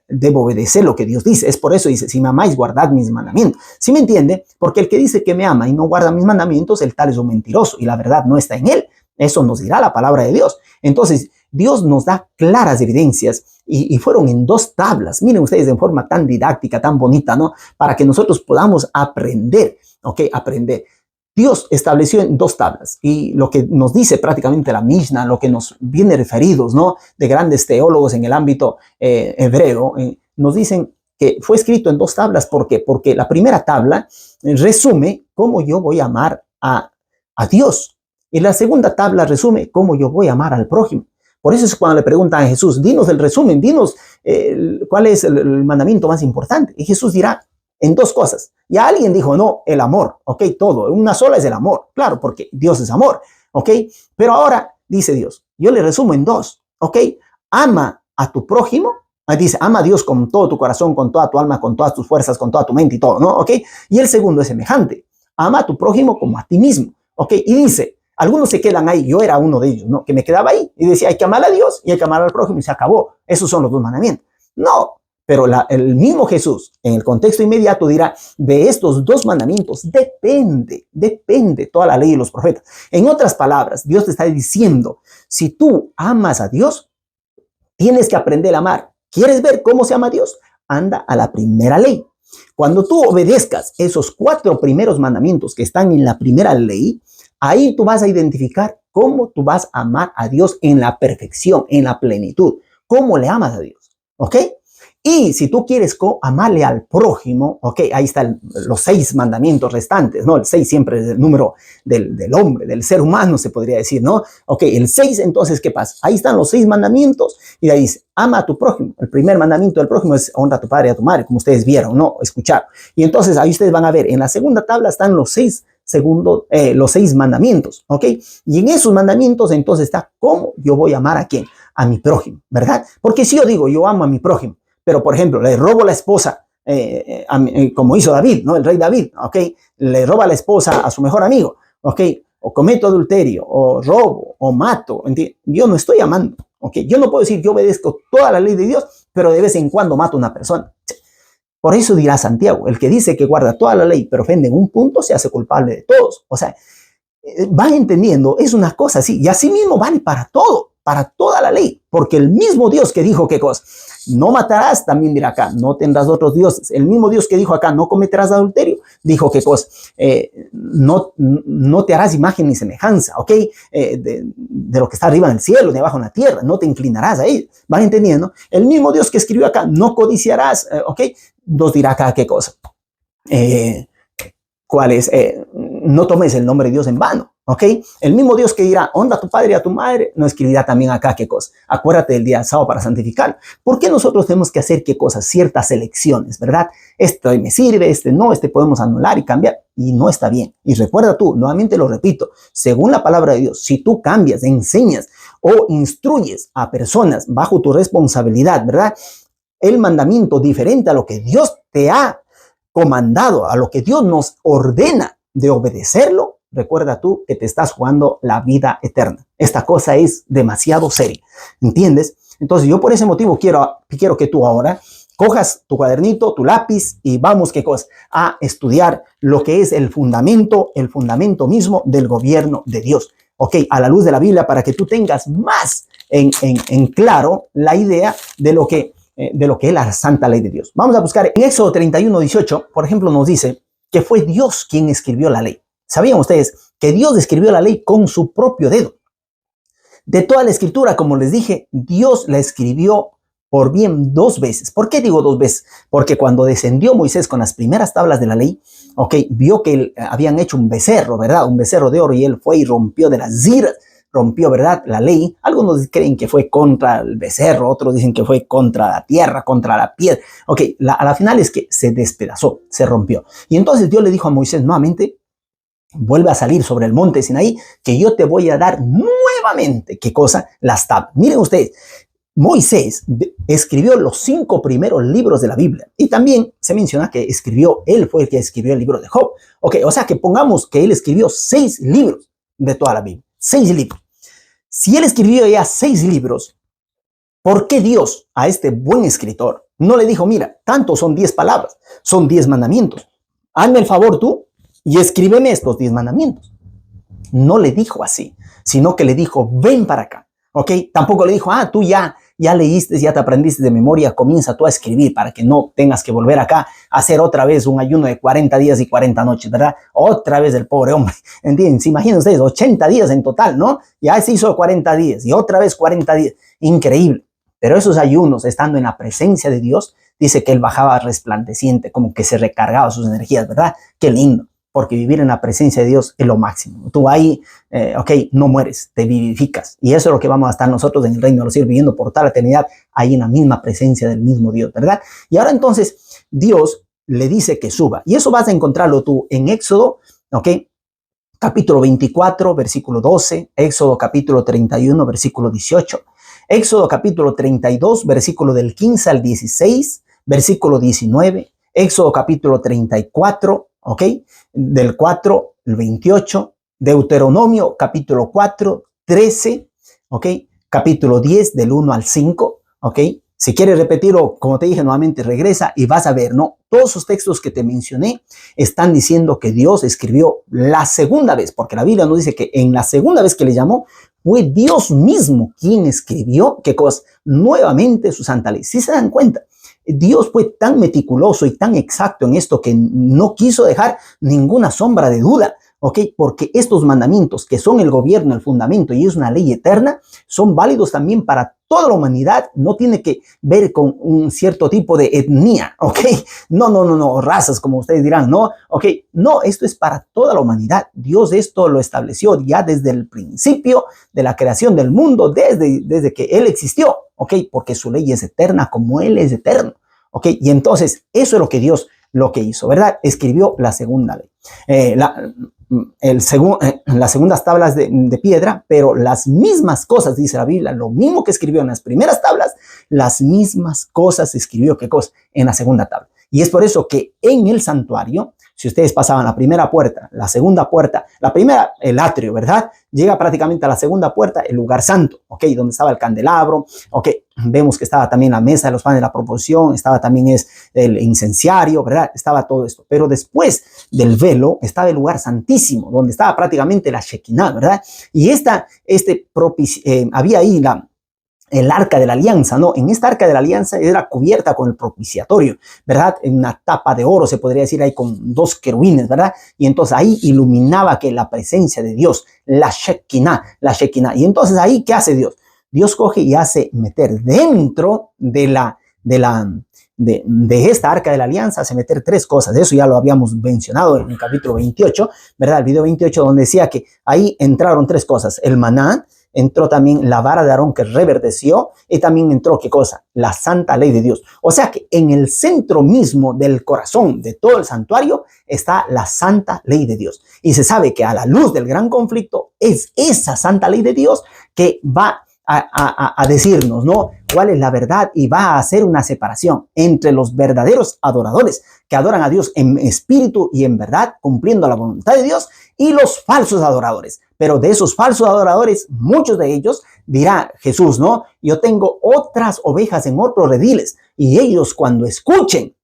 debo obedecer lo que Dios dice. Es por eso dice, si me amáis, guardad mis mandamientos. ¿Sí me entiende? Porque el que dice que me ama y no guarda mis mandamientos, el tal es un mentiroso y la verdad no está en él. Eso nos dirá la palabra de Dios. Entonces, Dios nos da claras evidencias y fueron en 2 tablas. Miren ustedes, en forma tan didáctica, tan bonita, ¿no? Para que nosotros podamos aprender, ¿ok? Aprender. Dios estableció en 2 tablas y lo que nos dice prácticamente la Mishnah, lo que nos viene referidos, ¿no? De grandes teólogos en el ámbito hebreo, nos dicen que fue escrito en 2 tablas. ¿Por qué? Porque la primera tabla resume cómo yo voy a amar a Dios. Y la segunda tabla resume cómo yo voy a amar al prójimo. Por eso es cuando le preguntan a Jesús, dinos el resumen, dinos cuál es el mandamiento más importante. Y Jesús dirá en 2 cosas. Y alguien dijo, no, el amor, ¿ok? Todo, una sola es el amor. Claro, porque Dios es amor, ¿ok? Pero ahora, dice Dios, yo le resumo en 2, ¿ok? Ama a tu prójimo. Dice, ama a Dios con todo tu corazón, con toda tu alma, con todas tus fuerzas, con toda tu mente y todo, ¿no? ¿Ok? Y el segundo es semejante. Ama a tu prójimo como a ti mismo, ¿ok? Y dice, algunos se quedan ahí, yo era uno de ellos, ¿no? Que me quedaba ahí y decía, hay que amar a Dios y hay que amar al prójimo y se acabó. Esos son los 2 mandamientos. No, pero el mismo Jesús, en el contexto inmediato, dirá, de estos 2 mandamientos depende toda la ley y los profetas. En otras palabras, Dios te está diciendo, si tú amas a Dios, tienes que aprender a amar. ¿Quieres ver cómo se ama a Dios? Anda a la primera ley. Cuando tú obedezcas esos 4 primeros mandamientos que están en la primera ley, ahí tú vas a identificar cómo tú vas a amar a Dios en la perfección, en la plenitud. ¿Cómo le amas a Dios? ¿Ok? Y si tú quieres amarle al prójimo, ok, ahí están los 6 mandamientos restantes, ¿no? El 6 siempre es el número del hombre, del ser humano, se podría decir, ¿no? Ok, el 6, entonces, ¿qué pasa? Ahí están los 6 mandamientos y de ahí dice, ama a tu prójimo. El primer mandamiento del prójimo es honra a tu padre y a tu madre, como ustedes vieron, ¿no? Escucharon. Y entonces ahí ustedes van a ver, en la segunda tabla están los 6 mandamientos, ¿ok? Y en esos mandamientos entonces está cómo yo voy a amar a quién, a mi prójimo, ¿verdad? Porque si yo digo, yo amo a mi prójimo, pero por ejemplo, le robo la esposa como hizo David, ¿no? El rey David, ¿ok? Le roba la esposa a su mejor amigo, ¿ok? O cometo adulterio, o robo, o mato, ¿entiendes? Yo no estoy amando, ¿ok? Yo no puedo decir yo obedezco toda la ley de Dios, pero de vez en cuando mato a una persona. Por eso dirá Santiago, el que dice que guarda toda la ley, pero ofende en un punto, se hace culpable de todos. O sea, van entendiendo, es una cosa así, y así mismo vale para todo, para toda la ley, porque el mismo Dios que dijo qué cosa, no matarás, también dirá acá, no tendrás otros dioses. El mismo Dios que dijo acá, no cometerás adulterio, dijo qué cosa, no te harás imagen ni semejanza, ¿ok? De lo que está arriba en el cielo, de abajo en la tierra, no te inclinarás a él. ¿Van entendiendo? El mismo Dios que escribió acá, no codiciarás, ¿ok? Nos dirá acá qué cosa. ¿Cuál es? No tomes el nombre de Dios en vano, ¿ok? El mismo Dios que dirá, honra a tu padre y a tu madre, no escribirá también acá qué cosa. Acuérdate del día sábado para santificarlo. ¿Por qué nosotros tenemos que hacer qué cosas? Ciertas elecciones, ¿verdad? Este me sirve, este no, este podemos anular y cambiar. Y no está bien. Y recuerda tú, nuevamente lo repito, según la palabra de Dios, si tú cambias, enseñas o instruyes a personas bajo tu responsabilidad, ¿verdad? El mandamiento diferente a lo que Dios te ha comandado, a lo que Dios nos ordena de obedecerlo, recuerda tú que te estás jugando la vida eterna. Esta cosa es demasiado seria, ¿entiendes? Entonces yo por ese motivo quiero que tú ahora cojas tu cuadernito, tu lápiz y vamos, ¿qué cosa? A estudiar lo que es el fundamento mismo del gobierno de Dios. Ok, a la luz de la Biblia, para que tú tengas más en claro la idea de lo que es la santa ley de Dios. Vamos a buscar en Éxodo 31:18, por ejemplo, nos dice que fue Dios quien escribió la ley. ¿Sabían ustedes que Dios escribió la ley con su propio dedo? De toda la escritura, como les dije, Dios la escribió por bien 2 veces. ¿Por qué digo 2 veces? Porque cuando descendió Moisés con las primeras tablas de la ley, ok, vio que habían hecho un becerro, ¿verdad? Un becerro de oro, y él fue y rompió de las ziras, rompió, ¿verdad?, la ley. Algunos creen que fue contra el becerro, otros dicen que fue contra la tierra, contra la piedra. Ok, a la final es que se despedazó, se rompió. Y entonces Dios le dijo a Moisés nuevamente, vuelve a salir sobre el monte Sinaí, que yo te voy a dar nuevamente, ¿qué cosa? Las tablas. Miren ustedes, Moisés escribió los 5 primeros libros de la Biblia, y también se menciona que él fue el que escribió el libro de Job. Ok, o sea que pongamos que él escribió 6 libros de toda la Biblia, 6 libros. Si él escribió ya 6 libros, ¿por qué Dios a este buen escritor no le dijo, mira, tantos son 10 palabras, son 10 mandamientos, hazme el favor tú y escríbeme estos 10 mandamientos? No le dijo así, sino que le dijo, ven para acá, ¿ok? Tampoco le dijo, tú ya leíste, ya te aprendiste de memoria, comienza tú a escribir para que no tengas que volver acá a hacer otra vez un ayuno de 40 días y 40 noches, ¿verdad? Otra vez el pobre hombre, ¿entienden? ¿Se imaginan ustedes? 80 días en total, ¿no? Ya se hizo 40 días y otra vez 40 días. Increíble. Pero esos ayunos, estando en la presencia de Dios, dice que él bajaba resplandeciente, como que se recargaba sus energías, ¿verdad? Qué lindo. Porque vivir en la presencia de Dios es lo máximo. Tú ahí, ok, no mueres, te vivificas. Y eso es lo que vamos a estar nosotros en el reino de los cielos viviendo por toda la eternidad, ahí en la misma presencia del mismo Dios, ¿verdad? Y ahora entonces Dios le dice que suba. Y eso vas a encontrarlo tú en Éxodo, ok, capítulo 24, versículo 12, Éxodo capítulo 31, versículo 18, Éxodo capítulo 32, versículo del 15 al 16, versículo 19, Éxodo capítulo 34, ¿ok? Del 4 al 28, Deuteronomio capítulo 4, 13, ¿ok? Capítulo 10 del 1 al 5, ¿ok? Si quieres repetirlo, como te dije nuevamente, regresa y vas a ver, ¿no? Todos esos textos que te mencioné están diciendo que Dios escribió la segunda vez, porque la Biblia nos dice que en la segunda vez que le llamó, fue Dios mismo quien escribió, ¿qué cosa? Nuevamente su santa ley. ¿Sí se dan cuenta? Dios fue tan meticuloso y tan exacto en esto que no quiso dejar ninguna sombra de duda, ¿ok? Porque estos mandamientos, que son el gobierno, el fundamento y es una ley eterna, son válidos también para toda la humanidad. No tiene que ver con un cierto tipo de etnia, ¿ok? No, razas, como ustedes dirán, ¿no? ¿Ok? No, esto es para toda la humanidad. Dios esto lo estableció ya desde el principio de la creación del mundo, desde que Él existió, ¿ok? Porque su ley es eterna como Él es eterno, ¿ok? Y entonces, eso es lo que Dios hizo, ¿verdad? Escribió la segunda ley. Las segundas tablas de piedra, pero las mismas cosas, dice la Biblia, lo mismo que escribió en las primeras tablas, las mismas cosas escribió, ¿qué cosa? En la segunda tabla. Y es por eso que en el santuario, si ustedes pasaban la primera puerta, la segunda puerta, la primera, el atrio, ¿verdad? Llega prácticamente a la segunda puerta, el lugar santo, ¿ok? Donde estaba el candelabro, ¿ok? Vemos que estaba también la mesa de los panes de la proposición, estaba también el incenciario, ¿verdad? Estaba todo esto. Pero después del velo estaba el lugar santísimo, donde estaba prácticamente la Shekinah, ¿verdad? Y había ahí el arca de la alianza, ¿no? En esta arca de la alianza era cubierta con el propiciatorio, ¿verdad? En una tapa de oro, se podría decir, ahí con 2 querubines, ¿verdad? Y entonces ahí iluminaba que la presencia de Dios, la Shekinah. Y entonces ahí, ¿qué hace Dios? Dios coge y hace meter dentro de esta arca de la alianza, hace meter 3 cosas. Eso ya lo habíamos mencionado en el capítulo 28, ¿verdad? El video 28, donde decía que ahí entraron 3 cosas. El maná, entró también la vara de Aarón que reverdeció, y también entró, ¿qué cosa? La santa ley de Dios. O sea que en el centro mismo del corazón de todo el santuario está la santa ley de Dios. Y se sabe que a la luz del gran conflicto es esa santa ley de Dios que va a decirnos, ¿no?, cuál es la verdad, y va a hacer una separación entre los verdaderos adoradores que adoran a Dios en espíritu y en verdad, cumpliendo la voluntad de Dios, y los falsos adoradores. Pero de esos falsos adoradores, muchos de ellos dirá Jesús, ¿no? Yo tengo otras ovejas en otros rediles, y ellos cuando escuchen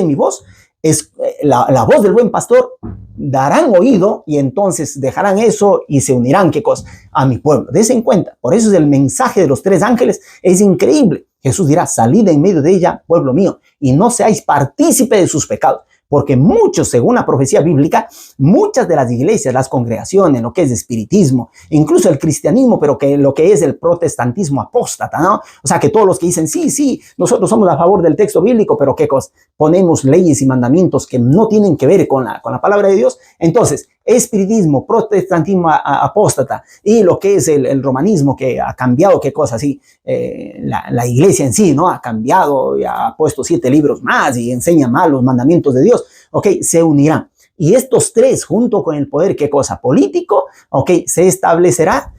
mi voz, es la voz del buen pastor, darán oído, y entonces dejarán eso y se unirán, ¿qué cosa? A mi pueblo. Dense en cuenta. Por eso es el mensaje de los 3 ángeles, es increíble. Jesús dirá: salid en medio de ella, pueblo mío, y no seáis partícipe de sus pecados. Porque muchos, según la profecía bíblica, muchas de las iglesias, las congregaciones, lo que es espiritismo, incluso el cristianismo, pero que lo que es el protestantismo apóstata, ¿no? O sea, que todos los que dicen, sí, nosotros somos a favor del texto bíblico, pero ¿qué cosa? Ponemos leyes y mandamientos que no tienen que ver con la palabra de Dios. Entonces, espiritismo, protestantismo apóstata, y lo que es el romanismo, que ha cambiado, ¿qué cosa? Sí, la iglesia en sí, ¿no? Ha cambiado y ha puesto 7 libros más y enseña más los mandamientos de Dios, ¿ok? Se unirán. Y estos 3, junto con el poder, ¿qué cosa? Político, ¿ok? Se establecerá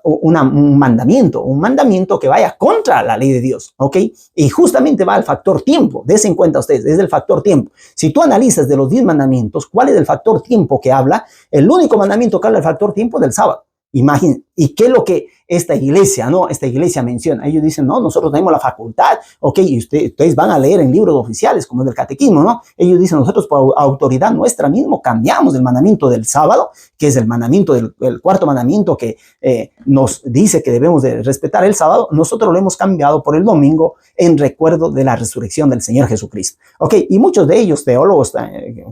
un mandamiento que vaya contra la ley de Dios, ¿ok? Y justamente va al factor tiempo. Desen cuenta ustedes, es el factor tiempo. Si tú analizas de los 10 mandamientos, ¿cuál es el factor tiempo que habla? El único mandamiento que habla del factor tiempo es del sábado. Imaginen. ¿Y qué es lo que esta iglesia, ¿no? Esta iglesia menciona? Ellos dicen, no, nosotros tenemos la facultad, ok, y ustedes van a leer en libros oficiales, como es del catequismo, ¿no? Ellos dicen, nosotros por autoridad nuestra mismo cambiamos el mandamiento del sábado, que es el mandamiento el 4º mandamiento que nos dice que debemos de respetar el sábado. Nosotros lo hemos cambiado por el domingo, en recuerdo de la resurrección del Señor Jesucristo, ok. Y muchos de ellos, teólogos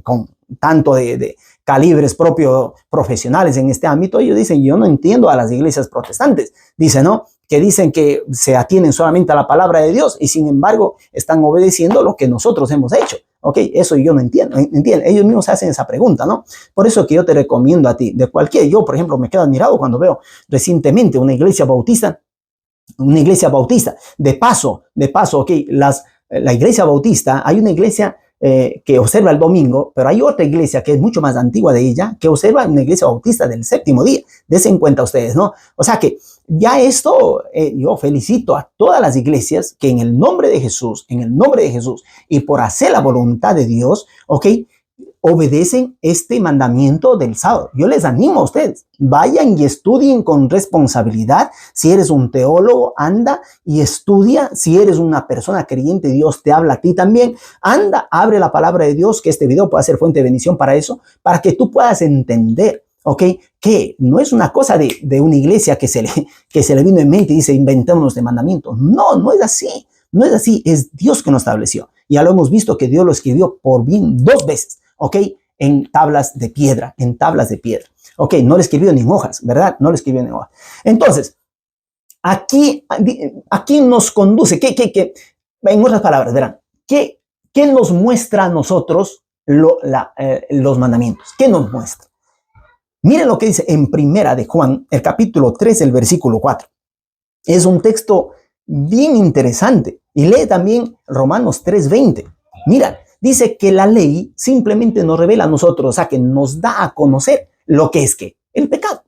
con tanto de calibres profesionales en este ámbito, ellos dicen, yo no entiendo a las iglesias protestantes, dicen, ¿no?, que dicen que se atienen solamente a la palabra de Dios y sin embargo están obedeciendo lo que nosotros hemos hecho, ¿ok? Eso yo no entiendo, ellos mismos hacen esa pregunta, ¿no? Por eso que yo te recomiendo a ti, yo por ejemplo me quedo admirado cuando veo recientemente una iglesia bautista, de paso, ¿ok? La iglesia bautista, hay una iglesia que observa el domingo, pero hay otra iglesia que es mucho más antigua de ella, que observa una iglesia bautista del 7º día. Desen en cuenta ustedes, ¿no? O sea que ya esto, yo felicito a todas las iglesias que en el nombre de Jesús, y por hacer la voluntad de Dios, ¿ok?, obedecen este mandamiento del sábado. Yo les animo a ustedes, vayan y estudien con responsabilidad. Si eres un teólogo, anda y estudia. Si eres una persona creyente, Dios te habla a ti también. Anda, abre la palabra de Dios, que este video pueda ser fuente de bendición para eso, para que tú puedas entender, ¿ok?, que no es una cosa de una iglesia que se le vino en mente y dice, inventémonos de mandamientos. No es así. No es así, es Dios que nos estableció. Ya lo hemos visto que Dios lo escribió por bien 2 veces. ¿Ok? En tablas de piedra, ¿ok? No lo escribió ni en hojas, ¿verdad? No lo escribió ni en hojas. Entonces, aquí nos conduce, en otras palabras, verán, ¿qué nos muestra a nosotros los mandamientos? ¿Qué nos muestra? Miren lo que dice en Primera de Juan, el capítulo 3, el versículo 4. Es un texto bien interesante. Y lee también Romanos 3:20. Mira, dice que la ley simplemente nos revela a nosotros, o sea, que nos da a conocer lo que es el pecado.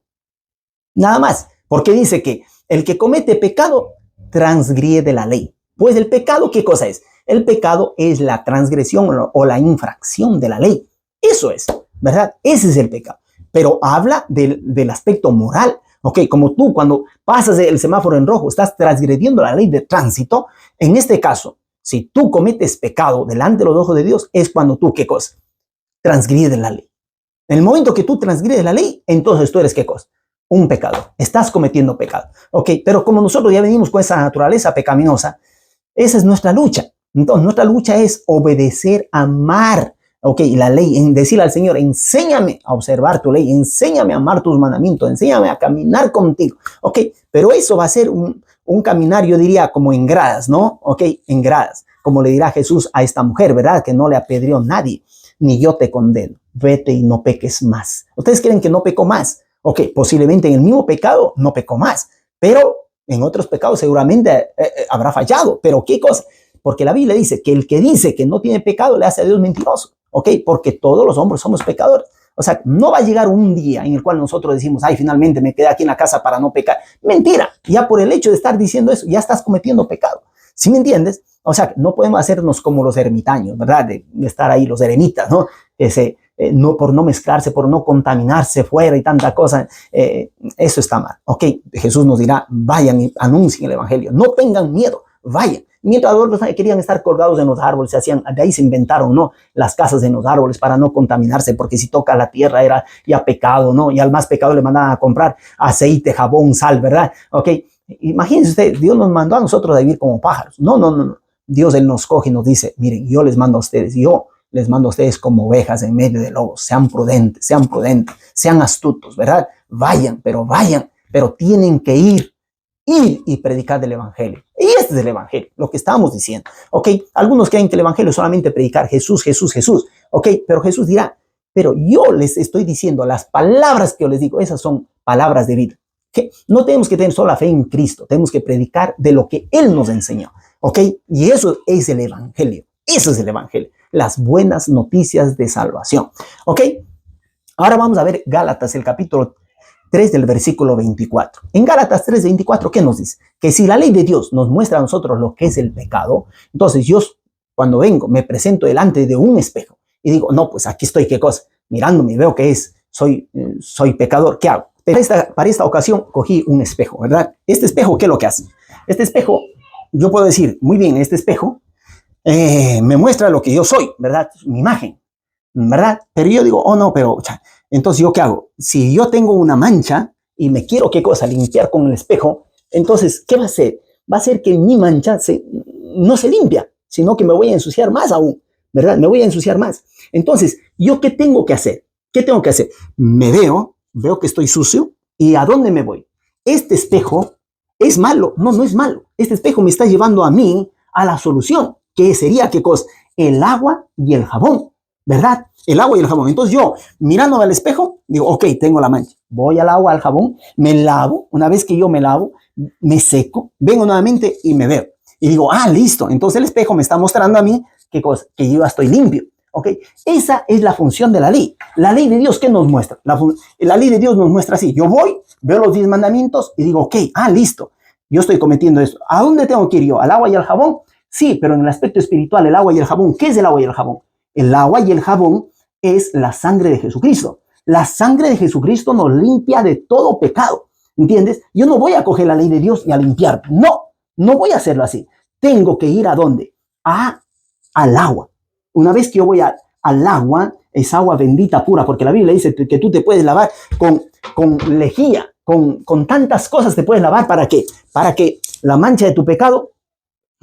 Nada más, porque dice que el que comete pecado transgrede la ley. Pues el pecado, ¿qué cosa es? El pecado es la transgresión o la infracción de la ley. Eso es, ¿verdad? Ese es el pecado. Pero habla del aspecto moral. Ok, como tú cuando pasas el semáforo en rojo, estás transgrediendo la ley de tránsito. En este caso, si tú cometes pecado delante de los ojos de Dios, es cuando tú, ¿qué cosa? Transgredes la ley. En el momento que tú transgredes la ley, entonces tú eres, ¿qué cosa? Un pecador. Estás cometiendo pecado. Ok, pero como nosotros ya venimos con esa naturaleza pecaminosa, esa es nuestra lucha. Entonces, nuestra lucha es obedecer, amar. Ok, la ley, en decirle al Señor, enséñame a observar tu ley, enséñame a amar tus mandamientos, enséñame a caminar contigo. Ok, pero eso va a ser un caminar, yo diría, como en gradas, ¿no? Ok, en gradas. Como le dirá Jesús a esta mujer, ¿verdad? Que no le apedreó nadie, ni yo te condeno. Vete y no peques más. ¿Ustedes creen que no pecó más? Ok, posiblemente en el mismo pecado no pecó más, pero en otros pecados seguramente habrá fallado. ¿Pero qué cosa? Porque la Biblia dice que el que dice que no tiene pecado le hace a Dios mentiroso. ¿Ok? Porque todos los hombres somos pecadores. O sea, no va a llegar un día en el cual nosotros decimos, ay, finalmente me quedé aquí en la casa para no pecar. Mentira. Ya por el hecho de estar diciendo eso, ya estás cometiendo pecado. ¿Sí me entiendes? O sea, no podemos hacernos como los ermitaños, ¿verdad? De estar ahí, los eremitas, ¿no? No, por no mezclarse, por no contaminarse fuera y tanta cosa. Eso está mal. ¿Ok? Jesús nos dirá, vayan y anuncien el evangelio. No tengan miedo, vayan. Mientras otros querían estar colgados en los árboles, de ahí se inventaron, ¿no? Las casas en los árboles para no contaminarse, porque si toca la tierra era ya pecado, ¿no? Y al más pecado le mandaban a comprar aceite, jabón, sal, ¿verdad? Ok, imagínense usted, Dios nos mandó a nosotros a vivir como pájaros. No, no, no, no. Dios, Él nos coge y nos dice, miren, yo les mando a ustedes como ovejas en medio de lobos. Sean prudentes, sean astutos, ¿verdad? Vayan, pero tienen que ir y predicar del evangelio. Y este es el evangelio, lo que estábamos diciendo. ¿Ok? Algunos creen que el evangelio es solamente predicar Jesús, Jesús, Jesús. ¿Ok? Pero Jesús dirá, pero yo les estoy diciendo, las palabras que yo les digo, esas son palabras de vida. ¿Okay? No tenemos que tener solo la fe en Cristo, tenemos que predicar de lo que Él nos enseñó. ¿Ok? Y eso es el evangelio. Eso es el evangelio. Las buenas noticias de salvación. ¿Ok? Ahora vamos a ver Gálatas, el capítulo 3 del versículo 24. En Gálatas 3:24, ¿qué nos dice? Que si la ley de Dios nos muestra a nosotros lo que es el pecado, entonces yo cuando vengo me presento delante de un espejo y digo, no, pues aquí estoy, ¿qué cosa? Mirándome, veo que soy pecador, ¿qué hago? Para esta ocasión cogí un espejo, ¿verdad? Este espejo, ¿qué es lo que hace? Este espejo, yo puedo decir, muy bien, este espejo me muestra lo que yo soy, ¿verdad? Mi imagen, ¿verdad? Pero yo digo, oh no, pero entonces ¿yo qué hago? Si yo tengo una mancha y me quiero, ¿qué cosa? Limpiar con el espejo, entonces, ¿qué va a hacer? Va a hacer que mi mancha no se limpia, sino que me voy a ensuciar más aún, ¿verdad? Me voy a ensuciar más. Entonces, ¿yo qué tengo que hacer? ¿Qué tengo que hacer? Me veo que estoy sucio, ¿y a dónde me voy? Este espejo es malo. No, no es malo. Este espejo me está llevando a mí a la solución, que sería, ¿qué cosa? El agua y el jabón, ¿verdad? El agua y el jabón. Entonces yo, mirándome al espejo, digo, ok, tengo la mancha. Voy al agua, al jabón, me lavo. Una vez que yo me lavo, me seco, vengo nuevamente y me veo. Y digo, listo. Entonces el espejo me está mostrando a mí ¿qué cosa? Que yo estoy limpio. ¿Ok? Esa es la función de la ley. La ley de Dios, ¿qué nos muestra? La ley de Dios nos muestra así. Yo voy, veo los 10 mandamientos y digo, ok, listo. Yo estoy cometiendo esto. ¿A dónde tengo que ir yo? ¿Al agua y al jabón? Sí, pero en el aspecto espiritual, el agua y el jabón. ¿Qué es el agua y el jabón? El agua y el jabón es la sangre de Jesucristo. La sangre de Jesucristo nos limpia de todo pecado. ¿Entiendes? Yo no voy a coger la ley de Dios y a limpiar. No, no voy a hacerlo así. Tengo que ir ¿a dónde? Al agua. Una vez que yo voy al agua, es agua bendita, pura, porque la Biblia dice que tú te puedes lavar con lejía, con tantas cosas te puedes lavar. ¿Para qué? Para que la mancha de tu pecado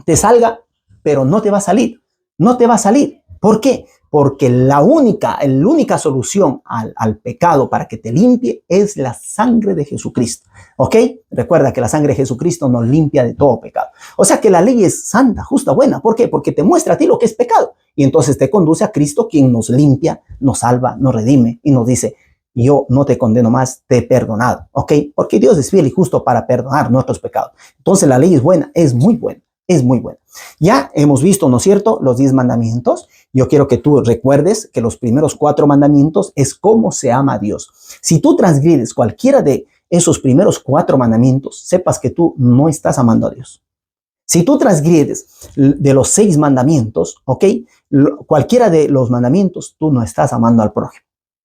te salga, pero no te va a salir. No te va a salir. ¿Por qué? Porque la única solución al pecado para que te limpie es la sangre de Jesucristo. ¿Ok? Recuerda que la sangre de Jesucristo nos limpia de todo pecado. O sea que la ley es santa, justa, buena. ¿Por qué? Porque te muestra a ti lo que es pecado. Y entonces te conduce a Cristo, quien nos limpia, nos salva, nos redime y nos dice, yo no te condeno más, te he perdonado. ¿Ok? Porque Dios es fiel y justo para perdonar nuestros pecados. Entonces la ley es buena, es muy buena. Es muy buena. Ya hemos visto, ¿no es cierto?, los 10 mandamientos. Yo quiero que tú recuerdes que los primeros 4 mandamientos es cómo se ama a Dios. Si tú transgredes cualquiera de esos primeros 4 mandamientos, sepas que tú no estás amando a Dios. Si tú transgredes de los 6 mandamientos, ¿ok? Cualquiera de los mandamientos, tú no estás amando al prójimo,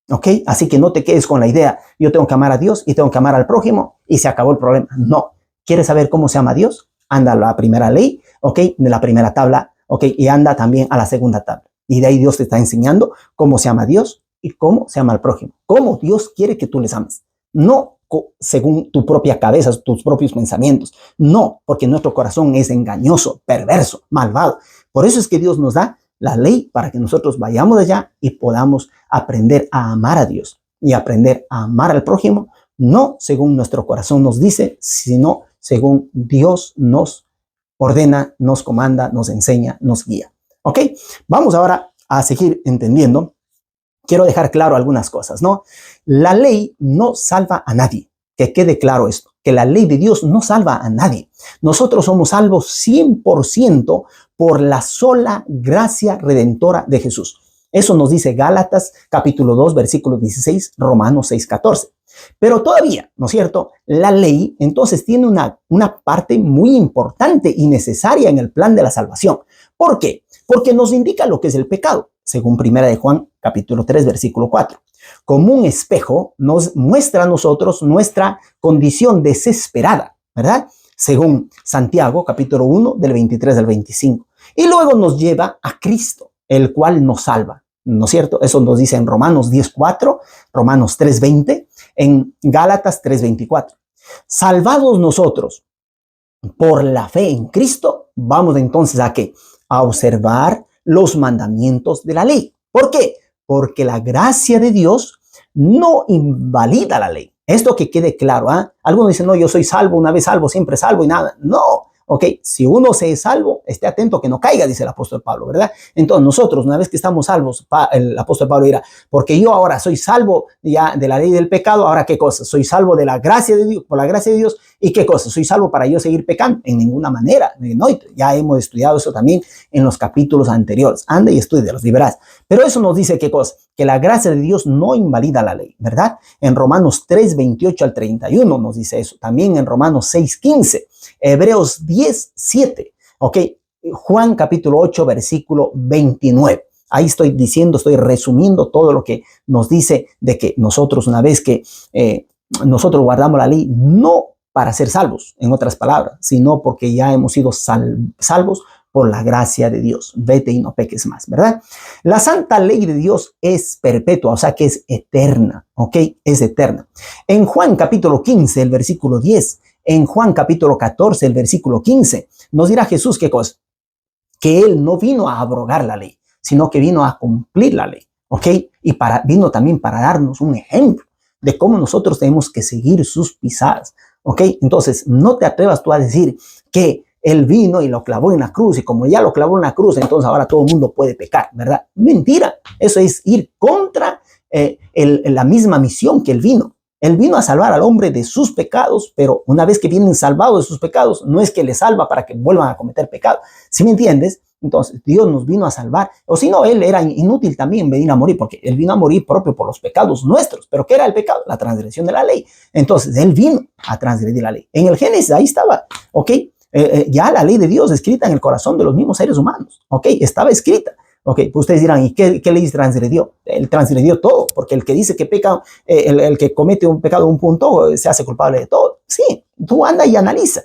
¿ok? Así que no te quedes con la idea, yo tengo que amar a Dios y tengo que amar al prójimo y se acabó el problema. No. ¿Quieres saber cómo se ama a Dios? Anda a la primera ley, ¿ok? De la primera tabla, ¿ok? Y anda también a la segunda tabla. Y de ahí Dios te está enseñando cómo se ama a Dios y cómo se ama al prójimo. Cómo Dios quiere que tú les ames. No según tu propia cabeza, tus propios pensamientos. No, porque nuestro corazón es engañoso, perverso, malvado. Por eso es que Dios nos da la ley para que nosotros vayamos allá y podamos aprender a amar a Dios y aprender a amar al prójimo, no según nuestro corazón nos dice, sino según Dios nos ordena, nos comanda, nos enseña, nos guía. ¿Ok? Vamos ahora a seguir entendiendo. Quiero dejar claro algunas cosas, ¿no? La ley no salva a nadie. Que quede claro esto, que la ley de Dios no salva a nadie. Nosotros somos salvos 100% por la sola gracia redentora de Jesús. Eso nos dice Gálatas capítulo 2, versículo 16, Romanos 6, 14. Pero todavía, ¿no es cierto? La ley entonces tiene una parte muy importante y necesaria en el plan de la salvación. ¿Por qué? Porque nos indica lo que es el pecado, según 1 de Juan capítulo 3, versículo 4. Como un espejo nos muestra a nosotros nuestra condición desesperada, ¿verdad? Según Santiago capítulo 1 del 23 al 25. Y luego nos lleva a Cristo, el cual nos salva, ¿no es cierto? Eso nos dice en Romanos 10:4, Romanos 3:20, en Gálatas 3:24. Salvados nosotros por la fe en Cristo, vamos entonces ¿a qué? A observar los mandamientos de la ley. ¿Por qué? Porque la gracia de Dios no invalida la ley. Esto que quede claro, ¿eh? Algunos dicen, no, yo soy salvo, una vez salvo, siempre salvo y nada. No, ok, si uno se es salvo, esté atento que no caiga, dice el apóstol Pablo, ¿verdad? Entonces nosotros, una vez que estamos salvos, el apóstol Pablo dirá, porque yo ahora soy salvo ya de la ley del pecado, ahora ¿qué cosa? Soy salvo de la gracia de Dios, por la gracia de Dios, ¿y qué cosa? ¿Soy salvo para yo seguir pecando? En ninguna manera, no, ya hemos estudiado eso también en los capítulos anteriores. Anda y estudia, los verás. Pero eso nos dice ¿qué cosa? Que la gracia de Dios no invalida la ley, ¿verdad? En Romanos 3, 28 al 31 nos dice eso. También en Romanos 6, 15. Hebreos 10, 7. Ok. Juan capítulo 8, versículo 29. Ahí estoy diciendo, estoy resumiendo todo lo que nos dice de que nosotros, una vez que nosotros guardamos la ley, no para ser salvos, en otras palabras, sino porque ya hemos sido salvos por la gracia de Dios. Vete y no peques más, ¿verdad? La santa ley de Dios es perpetua, o sea que es eterna, ¿ok? Es eterna. En Juan capítulo 15, el versículo 10, en Juan capítulo 14, el versículo 15, nos dirá Jesús ¿qué cosa? Que Él no vino a abrogar la ley, sino que vino a cumplir la ley, ¿ok? Y vino también para darnos un ejemplo de cómo nosotros tenemos que seguir sus pisadas, ¿ok? Entonces, no te atrevas tú a decir que Él vino y lo clavó en la cruz, y como ya lo clavó en la cruz, entonces ahora todo el mundo puede pecar, ¿verdad? Mentira, eso es ir contra la misma misión que Él vino. Él vino a salvar al hombre de sus pecados, pero una vez que vienen salvados de sus pecados, no es que les salva para que vuelvan a cometer pecado. ¿Sí me entiendes? Entonces, Dios nos vino a salvar. O si no, Él era inútil también venir a morir, porque Él vino a morir propio por los pecados nuestros. ¿Pero qué era el pecado? La transgresión de la ley. Entonces, Él vino a transgredir la ley. En el Génesis, ahí estaba, ¿ok? Ya la ley de Dios escrita en el corazón de los mismos seres humanos, ¿ok? Estaba escrita. Ok, pues ustedes dirán, ¿y qué ley transgredió? Él transgredió todo, porque el que dice que peca, el que comete un pecado de un punto, se hace culpable de todo. Sí, tú anda y analiza.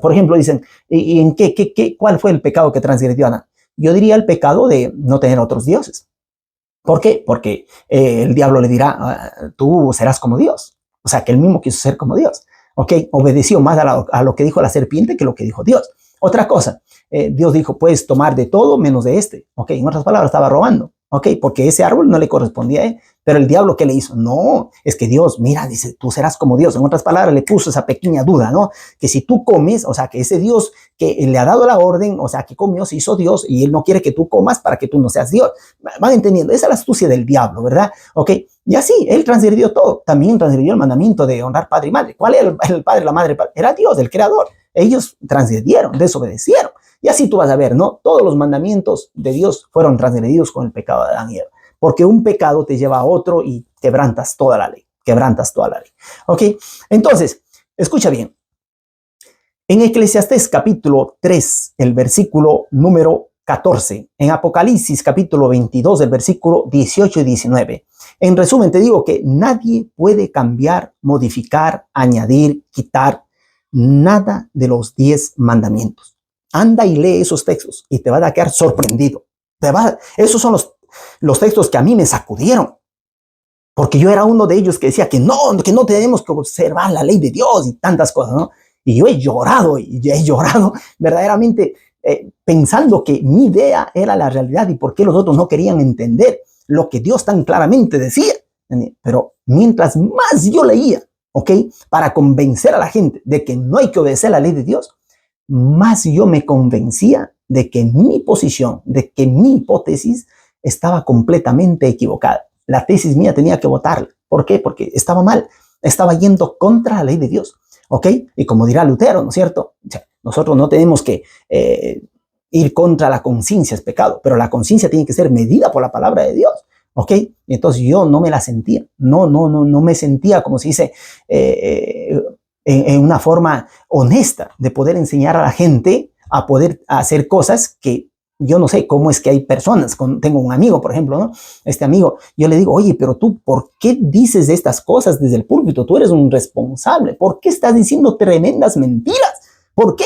Por ejemplo, dicen, ¿y en cuál fue el pecado que transgredió Adán? Yo diría el pecado de no tener otros dioses. ¿Por qué? Porque el diablo le dirá, tú serás como Dios. O sea, que él mismo quiso ser como Dios. Ok, obedeció más a lo que dijo la serpiente que lo que dijo Dios. Otra cosa, Dios dijo, puedes tomar de todo menos de este. Ok, en otras palabras, estaba robando. Ok, porque ese árbol no le correspondía a él. Pero el diablo, ¿qué le hizo? No, es que Dios, mira, dice, tú serás como Dios. En otras palabras, le puso esa pequeña duda, ¿no? Que si tú comes, o sea, que ese Dios que le ha dado la orden, o sea, que comió, se hizo Dios y él no quiere que tú comas para que tú no seas Dios. Van entendiendo, esa es la astucia del diablo, ¿verdad? Ok, y así, él transgredió todo. También transgredió el mandamiento de honrar padre y madre. ¿Cuál era el padre, la madre? Era Dios, el creador. Ellos transgredieron, desobedecieron. Y así tú vas a ver, ¿no? Todos los mandamientos de Dios fueron transgredidos con el pecado de Adán y Eva. Porque un pecado te lleva a otro y quebrantas toda la ley. Quebrantas toda la ley. ¿Ok? Entonces, escucha bien. En Eclesiastés capítulo 3, el versículo número 14. En Apocalipsis capítulo 22, el versículo 18 y 19. En resumen, te digo que nadie puede cambiar, modificar, añadir, quitar nada de los 10 mandamientos. Anda y lee esos textos y te vas a quedar sorprendido. Esos son los textos que a mí me sacudieron. Porque yo era uno de ellos que decía que no tenemos que observar la ley de Dios y tantas cosas, ¿no? Y yo he llorado verdaderamente pensando que mi idea era la realidad y por qué los otros no querían entender lo que Dios tan claramente decía. Pero mientras más yo leía, ¿ok? Para convencer a la gente de que no hay que obedecer la ley de Dios, más yo me convencía de que mi posición, de que mi hipótesis estaba completamente equivocada. La tesis mía tenía que votarla. ¿Por qué? Porque estaba mal. Estaba yendo contra la ley de Dios. ¿Ok? Y como dirá Lutero, ¿no es cierto? O sea, nosotros no tenemos que ir contra la conciencia, es pecado, pero la conciencia tiene que ser medida por la palabra de Dios. ¿Ok? Y entonces yo no me la sentía. No me sentía, como se dice, en una forma honesta de poder enseñar a la gente a poder hacer cosas que yo no sé cómo es que hay personas. Tengo un amigo, por ejemplo, ¿no? Este amigo, yo le digo, oye, pero tú, ¿por qué dices estas cosas desde el púlpito? Tú eres un responsable. ¿Por qué estás diciendo tremendas mentiras? ¿Por qué?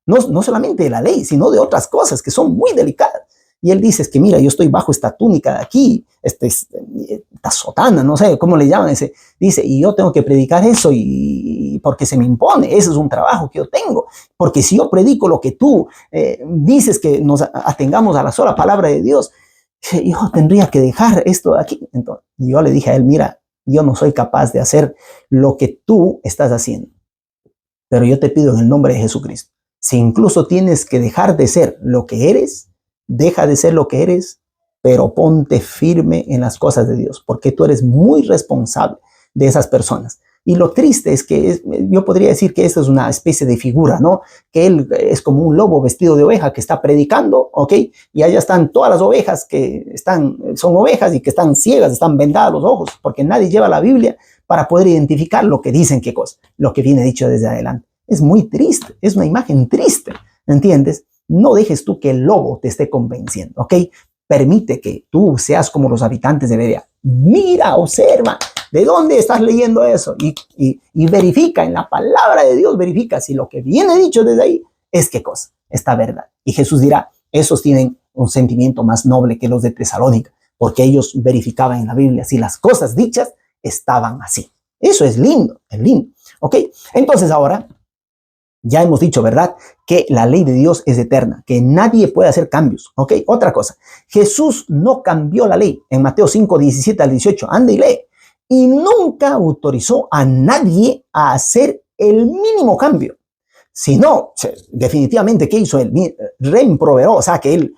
No solamente de la ley, sino de otras cosas que son muy delicadas. Y él dice, es que mira, yo estoy bajo esta túnica de aquí, esta sotana, no sé cómo le llaman dice, y yo tengo que predicar eso y porque se me impone, ese es un trabajo que yo tengo, porque si yo predico lo que tú dices que nos atengamos a la sola palabra de Dios, yo tendría que dejar esto de aquí. Entonces, yo le dije a él, mira, yo no soy capaz de hacer lo que tú estás haciendo, pero yo te pido en el nombre de Jesucristo, si incluso tienes que dejar de ser lo que eres, deja de ser lo que eres, pero ponte firme en las cosas de Dios, porque tú eres muy responsable de esas personas. Y lo triste es que yo podría decir que esto es una especie de figura, ¿no? Que él es como un lobo vestido de oveja que está predicando, ¿ok? Y allá están todas las ovejas que son ovejas y que están ciegas, están vendadas los ojos, porque nadie lleva la Biblia para poder identificar lo que dicen, qué cosa, lo que viene dicho desde adelante. Es muy triste, es una imagen triste, ¿entiendes? No dejes tú que el lobo te esté convenciendo, ¿ok? Permite que tú seas como los habitantes de Berea. Mira, observa, ¿de dónde estás leyendo eso? Y verifica en la palabra de Dios, verifica si lo que viene dicho desde ahí es qué cosa, esta verdad. Y Jesús dirá, esos tienen un sentimiento más noble que los de Tesalónica, porque ellos verificaban en la Biblia si las cosas dichas estaban así. Eso es lindo, ¿ok? Entonces ahora, ya hemos dicho, ¿verdad? Que la ley de Dios es eterna, que nadie puede hacer cambios, ¿ok? Otra cosa, Jesús no cambió la ley en Mateo 5, 17 al 18, anda y lee, y nunca autorizó a nadie a hacer el mínimo cambio, sino, definitivamente, ¿qué hizo él? Reproveró, o sea, que él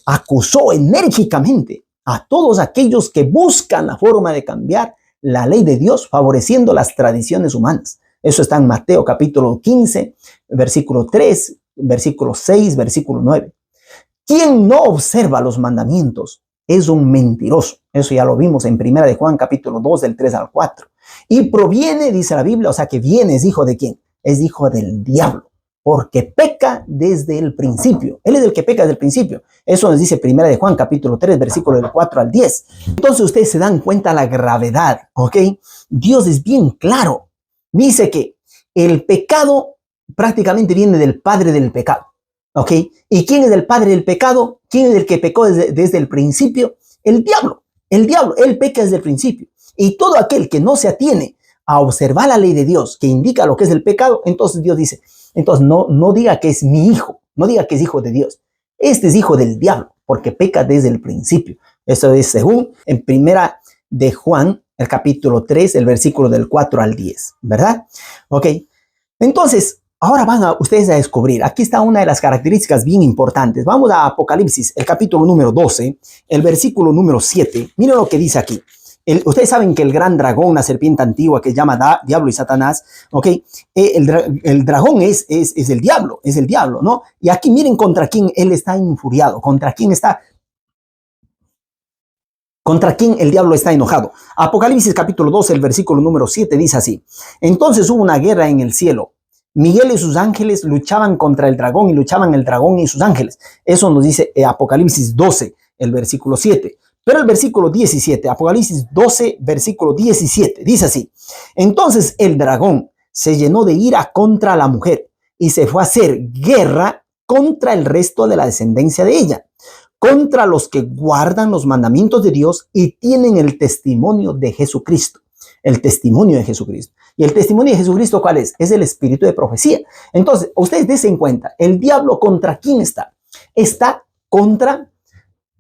acusó enérgicamente a todos aquellos que buscan la forma de cambiar la ley de Dios, favoreciendo las tradiciones humanas. Eso está en Mateo capítulo 15, versículo 3, versículo 6, versículo 9. Quien no observa los mandamientos es un mentiroso. Eso ya lo vimos en 1 de Juan capítulo 2, del 3 al 4. Y proviene, dice la Biblia, o sea que viene, es hijo de ¿quién? Es hijo del diablo, porque peca desde el principio. Él es el que peca desde el principio. Eso nos dice 1 de Juan capítulo 3, versículo del 4 al 10. Entonces ustedes se dan cuenta la gravedad, ¿ok? Dios es bien claro. Dice que el pecado prácticamente viene del padre del pecado, ¿ok? ¿Y quién es el padre del pecado? ¿Quién es el que pecó desde el principio? El diablo, él peca desde el principio. Y todo aquel que no se atiene a observar la ley de Dios, que indica lo que es el pecado, entonces Dios dice, entonces no diga que es mi hijo, no diga que es hijo de Dios. Este es hijo del diablo, porque peca desde el principio. Eso es según en 1 de Juan, el capítulo 3, el versículo del 4 al 10, ¿verdad? Ok, entonces, ahora van ustedes a descubrir, aquí está una de las características bien importantes. Vamos a Apocalipsis, el capítulo número 12, el versículo número 7. Miren lo que dice aquí. Ustedes saben que el gran dragón, una serpiente antigua que se llama Diablo y Satanás, ¿ok? El dragón es el diablo, ¿no? Y aquí miren contra quién él está infuriado, contra quién el diablo está enojado. Apocalipsis capítulo 12, el versículo número 7 dice así. Entonces hubo una guerra en el cielo. Miguel y sus ángeles luchaban contra el dragón y luchaban el dragón y sus ángeles. Eso nos dice Apocalipsis 12, el versículo 7. Pero el versículo 17, Apocalipsis 12, versículo 17, dice así: entonces el dragón se llenó de ira contra la mujer y se fue a hacer guerra contra el resto de la descendencia de ella, contra los que guardan los mandamientos de Dios y tienen el testimonio de Jesucristo. El testimonio de Jesucristo. ¿Y el testimonio de Jesucristo cuál es? Es el espíritu de profecía. Entonces, ustedes dense cuenta, el diablo ¿contra quién está? Está contra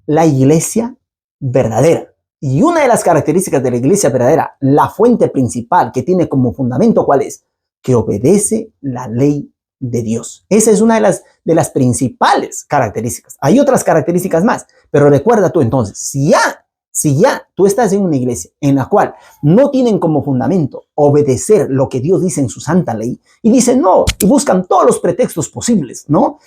la iglesia verdadera. Y una de las características de la iglesia verdadera, la fuente principal que tiene como fundamento, ¿cuál es? Que obedece la ley de Dios. Esa es una de las principales características. Hay otras características más, pero recuerda tú entonces, si ya tú estás en una iglesia en la cual no tienen como fundamento obedecer lo que Dios dice en su santa ley, y dicen no, y buscan todos los pretextos posibles, ¿no?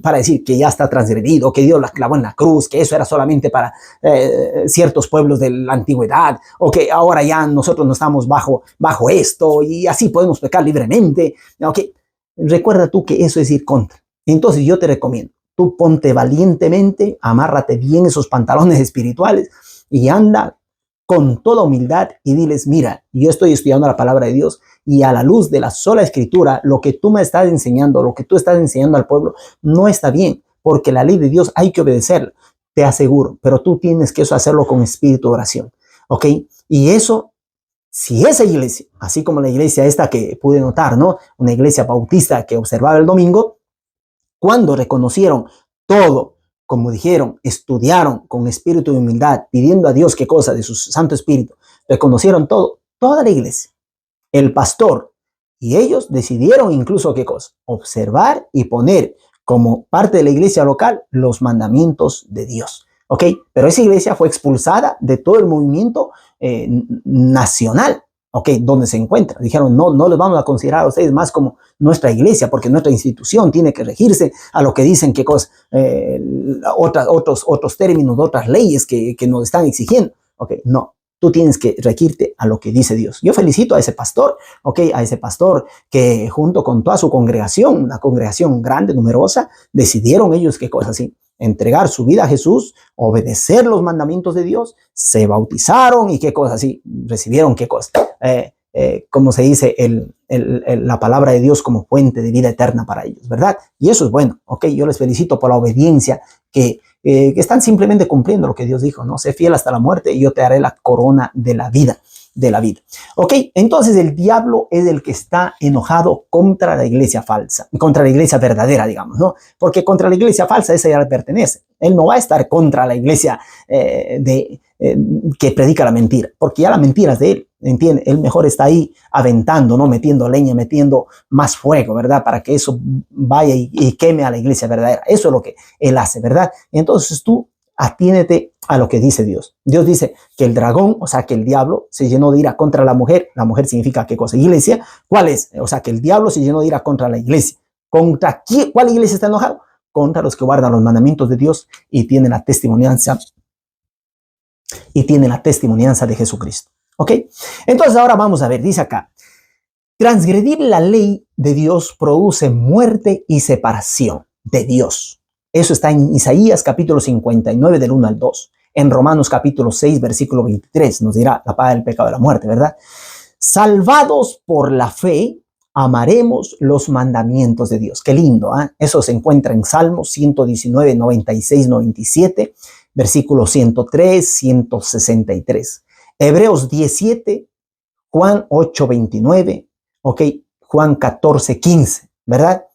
Para decir que ya está transgredido, que Dios la clavó en la cruz, que eso era solamente para ciertos pueblos de la antigüedad, o que ahora ya nosotros no estamos bajo esto, y así podemos pecar libremente, ¿ok? Recuerda tú que eso es ir contra. Entonces yo te recomiendo, tú ponte valientemente, amárrate bien esos pantalones espirituales y anda con toda humildad y diles, mira, yo estoy estudiando la palabra de Dios y a la luz de la sola escritura, lo que tú me estás enseñando, lo que tú estás enseñando al pueblo, no está bien, porque la ley de Dios hay que obedecerla, te aseguro, pero tú tienes que eso hacerlo con espíritu de oración, ¿ok? Y eso, si esa iglesia, así como la iglesia esta que pude notar, ¿no? Una iglesia bautista que observaba el domingo, cuando reconocieron todo, como dijeron, estudiaron con espíritu de humildad, pidiendo a Dios qué cosa de su Santo Espíritu, reconocieron todo, toda la iglesia, el pastor y ellos decidieron incluso qué cosa, observar y poner como parte de la iglesia local los mandamientos de Dios. ¿Ok? Pero esa iglesia fue expulsada de todo el movimiento nacional. ¿Ok? Donde se encuentra. Dijeron, no les vamos a considerar a ustedes más como nuestra iglesia, porque nuestra institución tiene que regirse a lo que dicen qué cosa, otros términos, otras leyes que nos están exigiendo. ¿Ok? No. Tú tienes que regirte a lo que dice Dios. Yo felicito a ese pastor, ¿ok? A ese pastor que junto con toda su congregación, una congregación grande, numerosa, decidieron ellos qué cosa así, entregar su vida a Jesús, obedecer los mandamientos de Dios, se bautizaron y qué cosa así, recibieron qué cosa, como se dice, la palabra de Dios como fuente de vida eterna para ellos, ¿verdad? Y eso es bueno, ¿ok? Yo les felicito por la obediencia que están simplemente cumpliendo lo que Dios dijo, ¿no? Sé fiel hasta la muerte y yo te haré la corona de la vida. ¿Ok? Entonces el diablo es el que está enojado contra la iglesia falsa, contra la iglesia verdadera, digamos, ¿no? Porque contra la iglesia falsa esa ya le pertenece. Él no va a estar contra la iglesia que predica la mentira, porque ya la mentira es de él, ¿entiende? Él mejor está ahí aventando, ¿no? Metiendo leña, metiendo más fuego, ¿verdad? Para que eso vaya y queme a la iglesia verdadera. Eso es lo que él hace, ¿verdad? Entonces tú atiéndete a lo que dice Dios. Dios dice que el dragón, o sea, que el diablo se llenó de ira contra la mujer. La mujer significa ¿qué cosa? Iglesia. ¿Cuál es? O sea, que el diablo se llenó de ira contra la iglesia. ¿Contra quién? ¿Cuál iglesia está enojado? Contra los que guardan los mandamientos de Dios y tienen la testimonianza de Jesucristo. ¿Ok? Entonces ahora vamos a ver, dice acá, transgredir la ley de Dios produce muerte y separación de Dios. Eso está en Isaías capítulo 59 del 1 al 2. En Romanos capítulo 6 versículo 23 nos dirá la paga del pecado de la muerte, ¿verdad? Salvados por la fe, amaremos los mandamientos de Dios. Qué lindo, ¿eh? Eso se encuentra en Salmos 119, 96, 97, versículo 103, 163. Hebreos 17, Juan 8, 29, ok, Juan 14, 15, ¿verdad?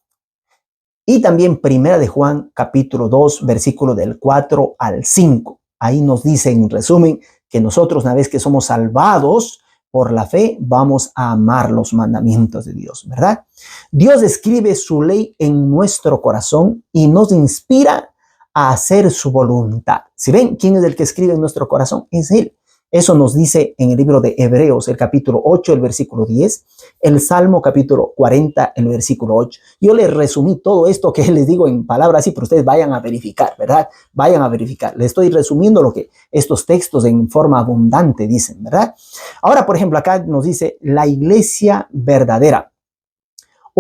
Y también Primera de Juan, capítulo 2, versículo del 4 al 5. Ahí nos dice en resumen que nosotros, una vez que somos salvados por la fe, vamos a amar los mandamientos de Dios, ¿verdad? Dios escribe su ley en nuestro corazón y nos inspira a hacer su voluntad. ¿Sí ven quién es el que escribe en nuestro corazón? Es Él. Eso nos dice en el libro de Hebreos, el capítulo 8, el versículo 10, el Salmo capítulo 40, el versículo 8. Yo les resumí todo esto que les digo en palabras así, pero ustedes vayan a verificar, ¿verdad? Vayan a verificar. Les estoy resumiendo lo que estos textos en forma abundante dicen, ¿verdad? Ahora, por ejemplo, acá nos dice la iglesia verdadera.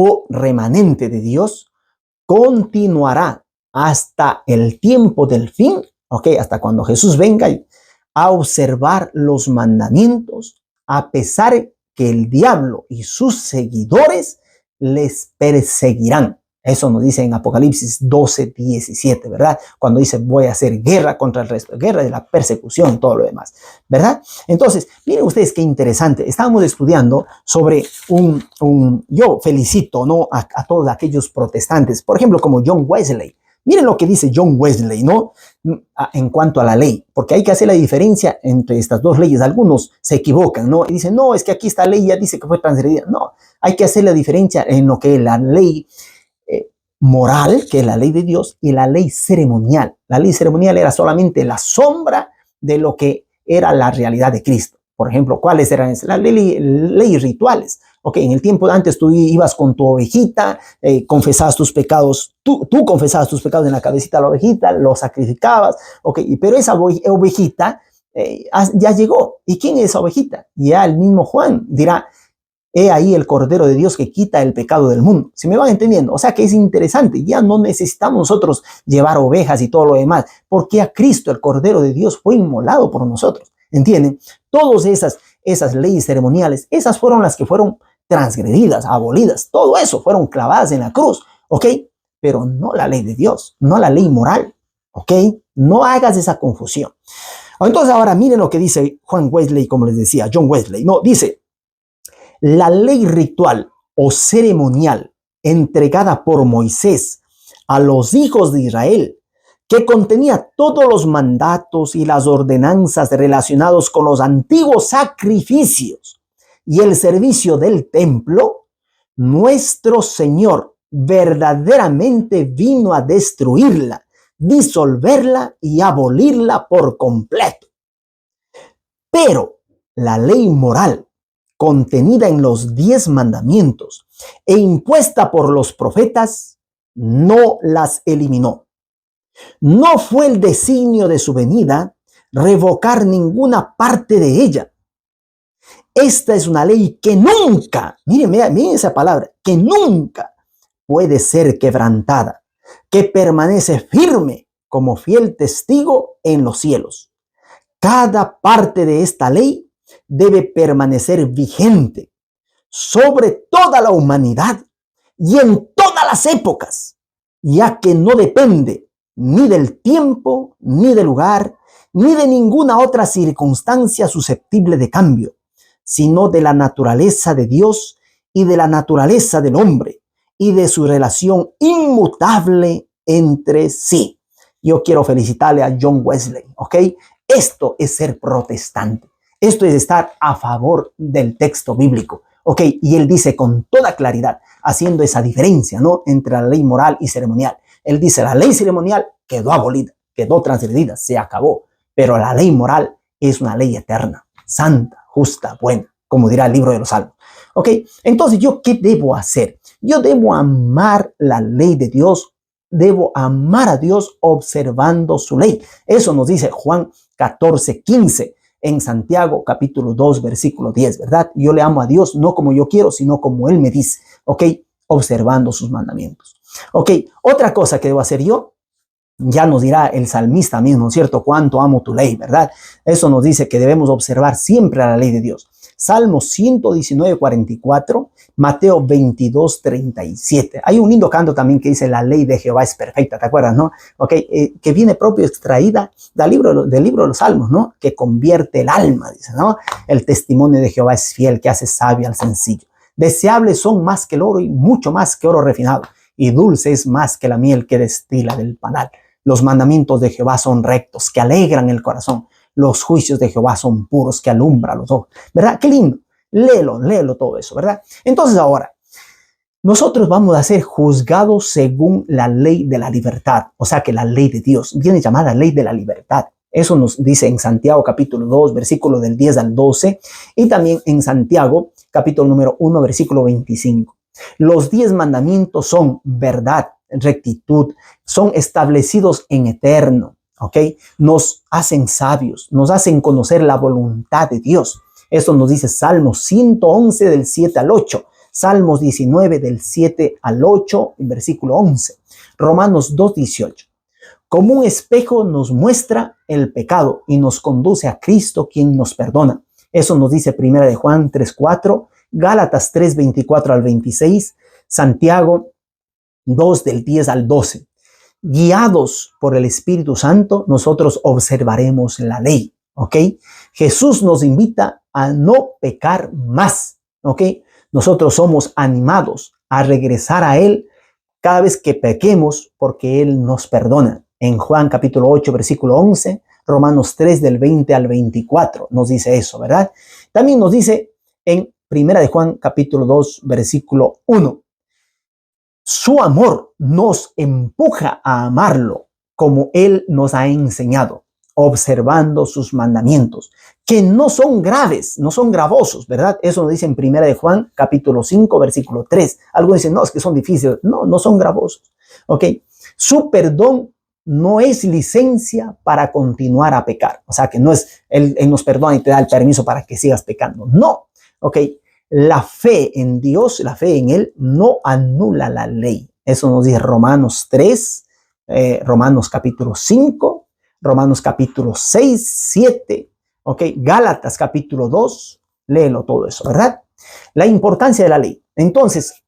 o remanente de Dios, continuará hasta el tiempo del fin, ¿ok? Hasta cuando Jesús venga a observar los mandamientos, a pesar que el diablo y sus seguidores les perseguirán. Eso nos dice en Apocalipsis 12:17, ¿verdad? Cuando dice voy a hacer guerra contra el resto, guerra de la persecución y todo lo demás, ¿verdad? Entonces, miren ustedes qué interesante. Estábamos estudiando sobre yo felicito, ¿no? a todos aquellos protestantes, por ejemplo, como John Wesley. Miren lo que dice John Wesley, ¿no? En cuanto a la ley, porque hay que hacer la diferencia entre estas dos leyes. Algunos se equivocan, ¿no? Y dicen, no, es que aquí esta ley ya dice que fue transgredida. No, hay que hacer la diferencia en lo que es la ley moral, que es la ley de Dios, y la ley ceremonial. La ley ceremonial era solamente la sombra de lo que era la realidad de Cristo. Por ejemplo, ¿cuáles eran esas? Las leyes rituales. Ok, en el tiempo de antes tú ibas con tu ovejita, confesabas tus pecados, tú confesabas tus pecados en la cabecita de la ovejita, lo sacrificabas, ok, pero esa ovejita ya llegó. ¿Y quién es esa ovejita? Ya el mismo Juan dirá, he ahí el Cordero de Dios que quita el pecado del mundo. ¿Se me van entendiendo? O sea que es interesante, ya no necesitamos nosotros llevar ovejas y todo lo demás, porque a Cristo, el Cordero de Dios, fue inmolado por nosotros. ¿Entienden? Todas esas leyes ceremoniales, esas fueron las que fueron transgredidas, abolidas, todo eso fueron clavadas en la cruz, ¿ok? Pero no la ley de Dios, no la ley moral, ¿ok? No hagas esa confusión. Entonces ahora miren lo que dice Juan Wesley, como les decía, John Wesley, no, dice, la ley ritual o ceremonial entregada por Moisés a los hijos de Israel, que contenía todos los mandatos y las ordenanzas relacionados con los antiguos sacrificios y el servicio del templo, nuestro Señor verdaderamente vino a destruirla, disolverla y abolirla por completo. Pero la ley moral contenida en los 10 mandamientos e impuesta por los profetas no las eliminó. No fue el designio de su venida revocar ninguna parte de ella. Esta es una ley que nunca, miren esa palabra, que nunca puede ser quebrantada, que permanece firme como fiel testigo en los cielos. Cada parte de esta ley debe permanecer vigente sobre toda la humanidad y en todas las épocas, ya que no depende ni del tiempo, ni del lugar, ni de ninguna otra circunstancia susceptible de cambio, sino de la naturaleza de Dios y de la naturaleza del hombre y de su relación inmutable entre sí. Yo quiero felicitarle a John Wesley, ¿ok? Esto es ser protestante. Esto es estar a favor del texto bíblico, ¿ok? Y él dice con toda claridad, haciendo esa diferencia, ¿no? Entre la ley moral y ceremonial. Él dice, la ley ceremonial quedó abolida, quedó transgredida, se acabó. Pero la ley moral es una ley eterna, santa, justa, buena, como dirá el libro de los Salmos. ¿Ok? Entonces, ¿yo qué debo hacer? Yo debo amar la ley de Dios, debo amar a Dios observando su ley. Eso nos dice Juan 14:15 en Santiago capítulo 2, versículo 10, ¿verdad? Yo le amo a Dios no como yo quiero, sino como Él me dice, ¿ok? Observando sus mandamientos. Ok, otra cosa que debo hacer yo, ya nos dirá el salmista mismo, ¿cierto? Cuánto amo tu ley, ¿verdad? Eso nos dice que debemos observar siempre la ley de Dios. Salmo 119:44, Mateo 22:37. Hay un lindo canto también que dice la ley de Jehová es perfecta, ¿te acuerdas, no? Ok, que viene propio extraída del libro de los Salmos, ¿no? Que convierte el alma, dice, ¿no? El testimonio de Jehová es fiel, que hace sabio al sencillo. Deseables son más que el oro y mucho más que oro refinado, y dulce es más que la miel que destila del panal. Los mandamientos de Jehová son rectos, que alegran el corazón. Los juicios de Jehová son puros, que alumbran los ojos. ¿Verdad? Qué lindo. Léelo todo eso, ¿verdad? Entonces ahora, nosotros vamos a ser juzgados según la ley de la libertad. O sea que la ley de Dios viene llamada ley de la libertad. Eso nos dice en Santiago capítulo 2, versículo del 10 al 12. Y también en Santiago capítulo número 1, versículo 25. Los 10 mandamientos son verdad, rectitud, son establecidos en eterno, ¿ok? Nos hacen sabios, nos hacen conocer la voluntad de Dios. Eso nos dice Salmo 111 del 7 al 8. Salmos 19 del 7 al 8, versículo 11. Romanos 2:18. Como un espejo nos muestra el pecado y nos conduce a Cristo, quien nos perdona. Eso nos dice 1 de Juan 3:4, Gálatas 3:24 al 26, Santiago 2 del 10 al 12. Guiados por el Espíritu Santo, nosotros observaremos la ley, ¿ok? Jesús nos invita a no pecar más, ¿ok? Nosotros somos animados a regresar a Él cada vez que pequemos porque Él nos perdona. En Juan capítulo 8, versículo 11, Romanos 3 del 20 al 24 nos dice eso, ¿verdad? También nos dice en 1 de Juan capítulo 2, versículo 1. Su amor nos empuja a amarlo como Él nos ha enseñado, observando sus mandamientos, que no son graves, no son gravosos, ¿verdad? Eso nos dice en 1 de Juan, capítulo 5, versículo 3. Algunos dicen, no, es que son difíciles. No, no son gravosos, ¿ok? Su perdón no es licencia para continuar a pecar. O sea, que no es, Él nos perdona y te da el permiso para que sigas pecando. No, ¿ok? La fe en Dios, la fe en Él, no anula la ley. Eso nos dice Romanos 3, Romanos capítulo 5, Romanos capítulo 6, 7, ¿ok? Gálatas capítulo 2, léelo todo eso, ¿verdad? La importancia de la ley. Entonces,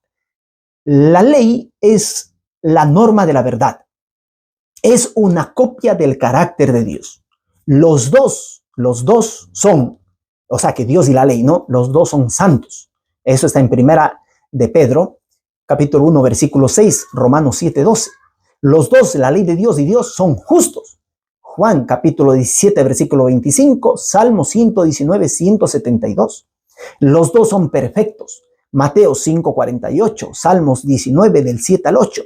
la ley es la norma de la verdad. Es una copia del carácter de Dios. Los dos son, o sea que Dios y la ley, ¿no? Los dos son santos. Eso está en 1 de Pedro, capítulo 1, versículo 6, Romanos 7, 12. Los dos, la ley de Dios y Dios, son justos. Juan, capítulo 17, versículo 25, Salmo 119, 172. Los dos son perfectos. Mateo 5, 48, Salmos 19, del 7 al 8.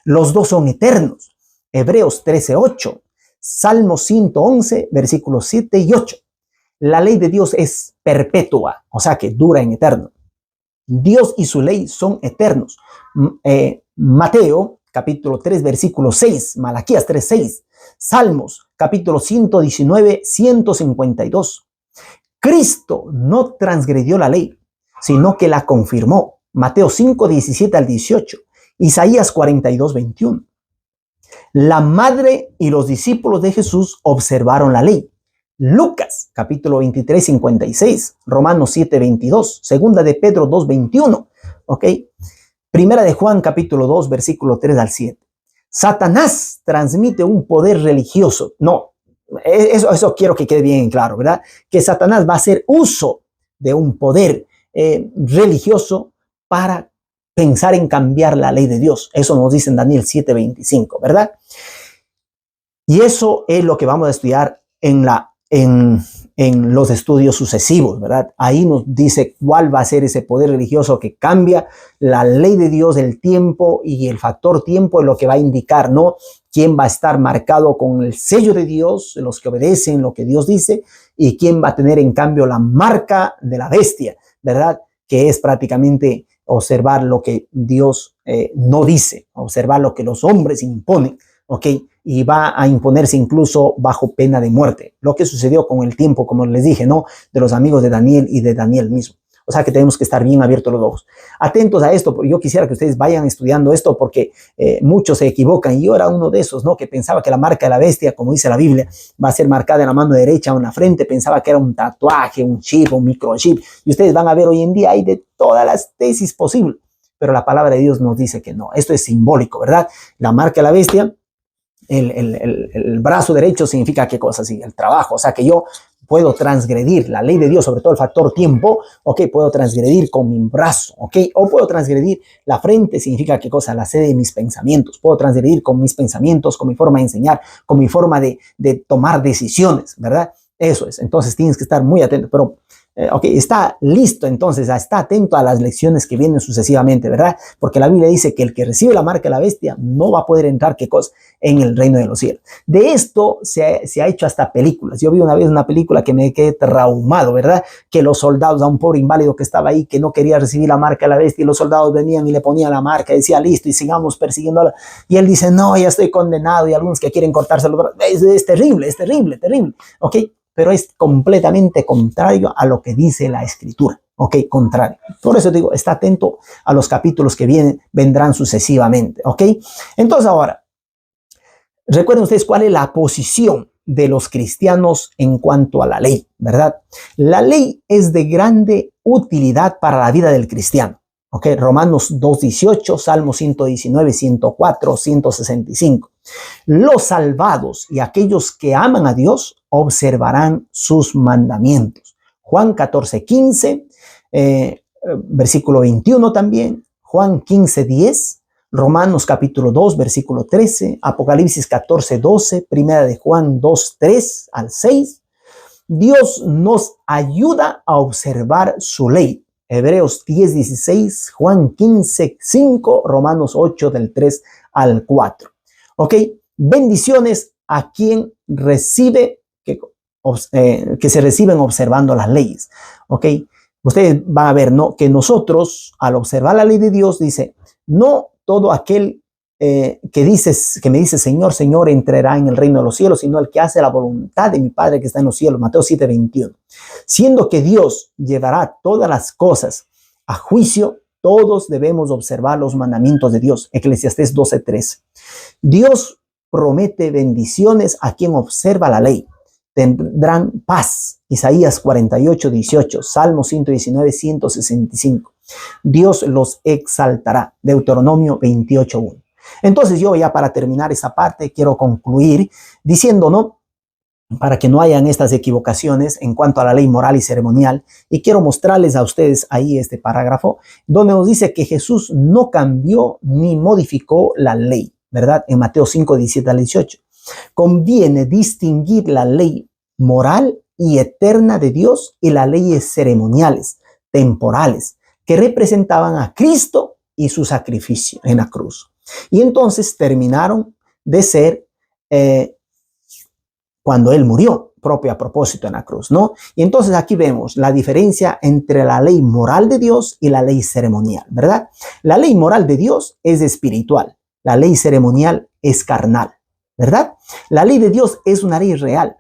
Los dos son eternos. Hebreos 13, 8, Salmos 111, versículos 7 y 8. La ley de Dios es perpetua, o sea que dura en eterno. Dios y su ley son eternos. Mateo, capítulo 3, versículo 6, Malaquías 3, 6, Salmos, capítulo 119, 152. Cristo no transgredió la ley, sino que la confirmó. Mateo 5, 17 al 18, Isaías 42, 21. La madre y los discípulos de Jesús observaron la ley. Lucas, capítulo 23, 56, Romanos 7, 22, Segunda de Pedro 2, 21, ¿ok? Primera de Juan, capítulo 2, versículo 3 al 7. Satanás transmite un poder religioso. No, eso quiero que quede bien claro, ¿verdad? Que Satanás va a hacer uso de un poder religioso para pensar en cambiar la ley de Dios. Eso nos dice en Daniel 7:25, ¿verdad? Y eso es lo que vamos a estudiar en los estudios sucesivos, ¿verdad? Ahí nos dice cuál va a ser ese poder religioso que cambia la ley de Dios, el tiempo, y el factor tiempo es lo que va a indicar, ¿no? Quién va a estar marcado con el sello de Dios, los que obedecen lo que Dios dice, y quién va a tener en cambio la marca de la bestia, ¿verdad? Que es prácticamente observar lo que Dios no dice, observar lo que los hombres imponen, ¿ok? Y va a imponerse incluso bajo pena de muerte. Lo que sucedió con el tiempo, como les dije, ¿no? De los amigos de Daniel y de Daniel mismo. O sea que tenemos que estar bien abiertos los ojos. Atentos a esto, porque yo quisiera que ustedes vayan estudiando esto porque muchos se equivocan. Y yo era uno de esos, ¿no? Que pensaba que la marca de la bestia, como dice la Biblia, va a ser marcada en la mano derecha o en la frente. Pensaba que era un tatuaje, un chip, un microchip. Y ustedes van a ver hoy en día hay de todas las tesis posibles. Pero la palabra de Dios nos dice que no. Esto es simbólico, ¿verdad? La marca de la bestia, el brazo derecho significa qué cosa, sí, el trabajo. O sea que yo puedo transgredir la ley de Dios, sobre todo el factor tiempo, ok, puedo transgredir con mi brazo, ok, o puedo transgredir la frente, significa qué cosa, la sede de mis pensamientos, puedo transgredir con mis pensamientos, con mi forma de enseñar, con mi forma de tomar decisiones, ¿verdad? Eso es, entonces tienes que estar muy atento, pero ok, está listo entonces, está atento a las lecciones que vienen sucesivamente, ¿verdad? Porque la Biblia dice que el que recibe la marca de la bestia no va a poder entrar, ¿qué cosa? En el reino de los cielos. De esto se ha hecho hasta películas. Yo vi una vez una película que me quedé traumado, ¿verdad? Que los soldados, a un pobre inválido que estaba ahí, que no quería recibir la marca de la bestia, y los soldados venían y le ponían la marca, y decía, listo, y sigamos persiguiéndolo. Y él dice, no, ya estoy condenado, y algunos que quieren cortarse los brazos. Es terrible, es terrible, terrible, ¿ok? Pero es completamente contrario a lo que dice la Escritura. ok, contrario. Por eso digo, está atento a los capítulos que vendrán sucesivamente, ok. Entonces ahora, recuerden ustedes cuál es la posición de los cristianos en cuanto a la ley, ¿verdad? La ley es de grande utilidad para la vida del cristiano. Ok, Romanos 2:18, Salmo 119, 104, 165. Los salvados y aquellos que aman a Dios observarán sus mandamientos. Juan 14:15, versículo 21 también, Juan 15:10, Romanos capítulo 2, versículo 13, Apocalipsis 14:12, Primera de Juan 2:3 al 6. Dios nos ayuda a observar su ley. Hebreos 10:16, Juan 15:5, Romanos 8 del 3 al 4. Ok, bendiciones a quien recibe, que se reciben observando las leyes. Ok, ustedes van a ver, ¿no?, que nosotros al observar la ley de Dios, dice, no todo aquel que me dice Señor, Señor, entrará en el reino de los cielos, sino el que hace la voluntad de mi Padre que está en los cielos. Mateo 7:21. Siendo que Dios llevará todas las cosas a juicio, todos debemos observar los mandamientos de Dios. Eclesiastés 12:13. Dios promete bendiciones a quien observa la ley. Tendrán paz. Isaías 48:18. Salmo 119, 165. Dios los exaltará. Deuteronomio 28:1. Entonces yo ya para terminar esa parte quiero concluir diciendo, ¿no?, para que no hayan estas equivocaciones en cuanto a la ley moral y ceremonial, y quiero mostrarles a ustedes ahí este parágrafo donde nos dice que Jesús no cambió ni modificó la ley, ¿verdad? En Mateo 5:17 al 18. Conviene distinguir la ley moral y eterna de Dios y las leyes ceremoniales, temporales, que representaban a Cristo y su sacrificio en la cruz. Y entonces terminaron de ser cuando Él murió, propio a propósito en la cruz, ¿no? Y entonces aquí vemos la diferencia entre la ley moral de Dios y la ley ceremonial, ¿verdad? La ley moral de Dios es espiritual, la ley ceremonial es carnal, ¿verdad? La ley de Dios es una ley real,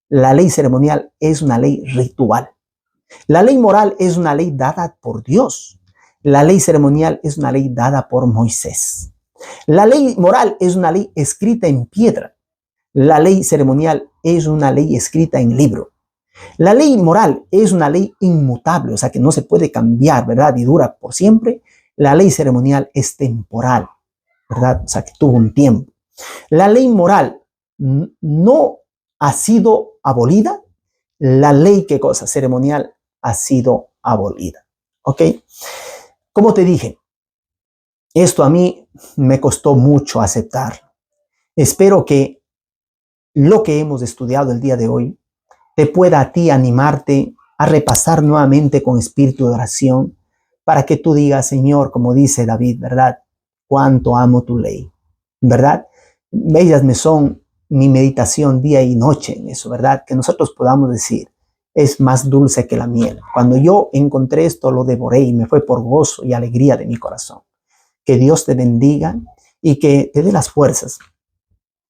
la ley ceremonial es una ley ritual. La ley moral es una ley dada por Dios, la ley ceremonial es una ley dada por Moisés. La ley moral es una ley escrita en piedra. La ley ceremonial es una ley escrita en libro. La ley moral es una ley inmutable, o sea que no se puede cambiar, ¿verdad? Y dura por siempre. La ley ceremonial es temporal, ¿verdad? O sea que tuvo un tiempo. La ley moral no ha sido abolida. La ley, ¿qué cosa? Ceremonial ha sido abolida. ¿Ok? Como te dije, esto a mí me costó mucho aceptar. Espero que lo que hemos estudiado el día de hoy te pueda a ti animarte a repasar nuevamente con espíritu de oración para que tú digas, Señor, como dice David, ¿verdad? Cuánto amo tu ley, ¿verdad? Bellas me son mi meditación día y noche en eso, ¿verdad? Que nosotros podamos decir, es más dulce que la miel. Cuando yo encontré esto, lo devoré y me fue por gozo y alegría de mi corazón. Que Dios te bendiga y que te dé las fuerzas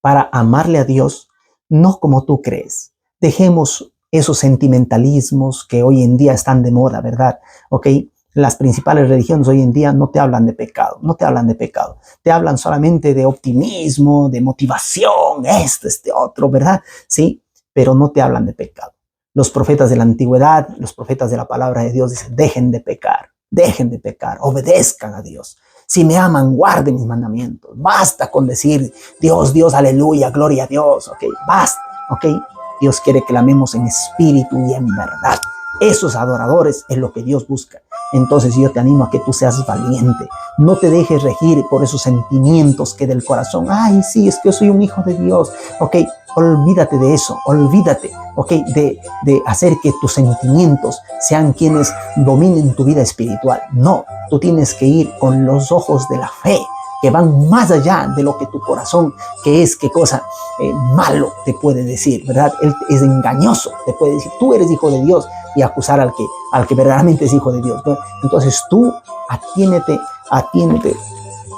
para amarle a Dios, no como tú crees. Dejemos esos sentimentalismos que hoy en día están de moda, ¿verdad? ¿Ok? Las principales religiones hoy en día no te hablan de pecado, no te hablan de pecado. Te hablan solamente de optimismo, de motivación, este otro, ¿verdad? Sí, pero no te hablan de pecado. Los profetas de la antigüedad, los profetas de la palabra de Dios dicen, dejen de pecar, obedezcan a Dios. Si me aman, guarden mis mandamientos. Basta con decir, Dios, Dios, aleluya, gloria a Dios, ¿ok? Basta, ¿ok? Dios quiere que la amemos en espíritu y en verdad. Esos adoradores es lo que Dios busca. Entonces yo te animo a que tú seas valiente. No te dejes regir por esos sentimientos que del corazón, ay, sí, es que yo soy un hijo de Dios, ¿ok? Olvídate de eso, olvídate, ¿ok? De hacer que tus sentimientos sean quienes dominen tu vida espiritual. No, tú tienes que ir con los ojos de la fe, que van más allá de lo que tu corazón, que es qué cosa malo te puede decir, ¿verdad? Él es engañoso, te puede decir, tú eres hijo de Dios y acusar al que verdaderamente es hijo de Dios, ¿no? Entonces tú atiéndete,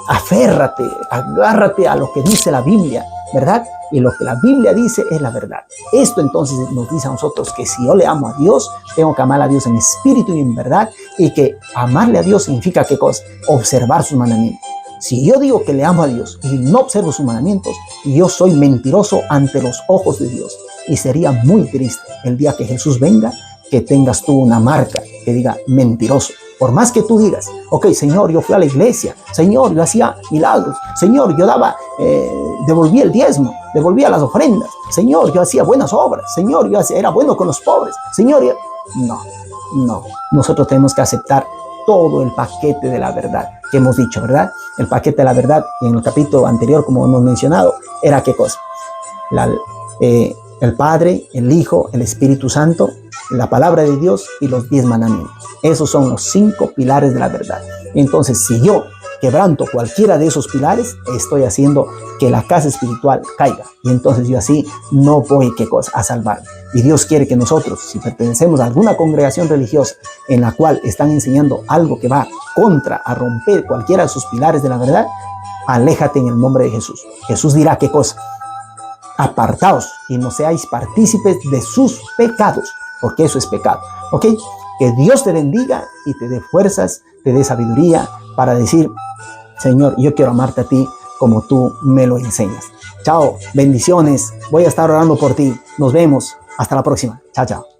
aférrate, agárrate a lo que dice la Biblia ¿verdad? Y lo que la Biblia dice es la verdad. Esto entonces nos dice a nosotros que si yo le amo a Dios, tengo que amar a Dios en espíritu y en verdad, y que amarle a Dios significa ¿qué cosa? Observar sus mandamientos. Si yo digo que le amo a Dios y no observo sus mandamientos, yo soy mentiroso ante los ojos de Dios. Y sería muy triste el día que Jesús venga, que tengas tú una marca que diga mentiroso. Por más que tú digas, ok, Señor, yo fui a la iglesia, Señor, yo hacía milagros, Señor, yo devolvía el diezmo, devolvía las ofrendas, Señor, yo hacía buenas obras, Señor, era bueno con los pobres, Señor, no, nosotros tenemos que aceptar todo el paquete de la verdad que hemos dicho, ¿verdad? El paquete de la verdad en el capítulo anterior, como hemos mencionado, era ¿qué cosa? El Padre, el Hijo, el Espíritu Santo, la palabra de Dios y los 10 mandamientos. Esos son los 5 pilares de la verdad. Entonces, si yo quebranto cualquiera de esos pilares, estoy haciendo que la casa espiritual caiga. Y entonces yo así no voy, ¿qué cosa? A salvarme. Y Dios quiere que nosotros, si pertenecemos a alguna congregación religiosa en la cual están enseñando algo que va contra, a romper cualquiera de sus pilares de la verdad, aléjate en el nombre de Jesús. Jesús dirá, ¿qué cosa? Apartaos y no seáis partícipes de sus pecados, porque eso es pecado, ¿ok? Que Dios te bendiga y te dé fuerzas, te dé sabiduría para decir, Señor, yo quiero amarte a ti como tú me lo enseñas. Chao, bendiciones, voy a estar orando por ti, nos vemos, hasta la próxima, chao, chao.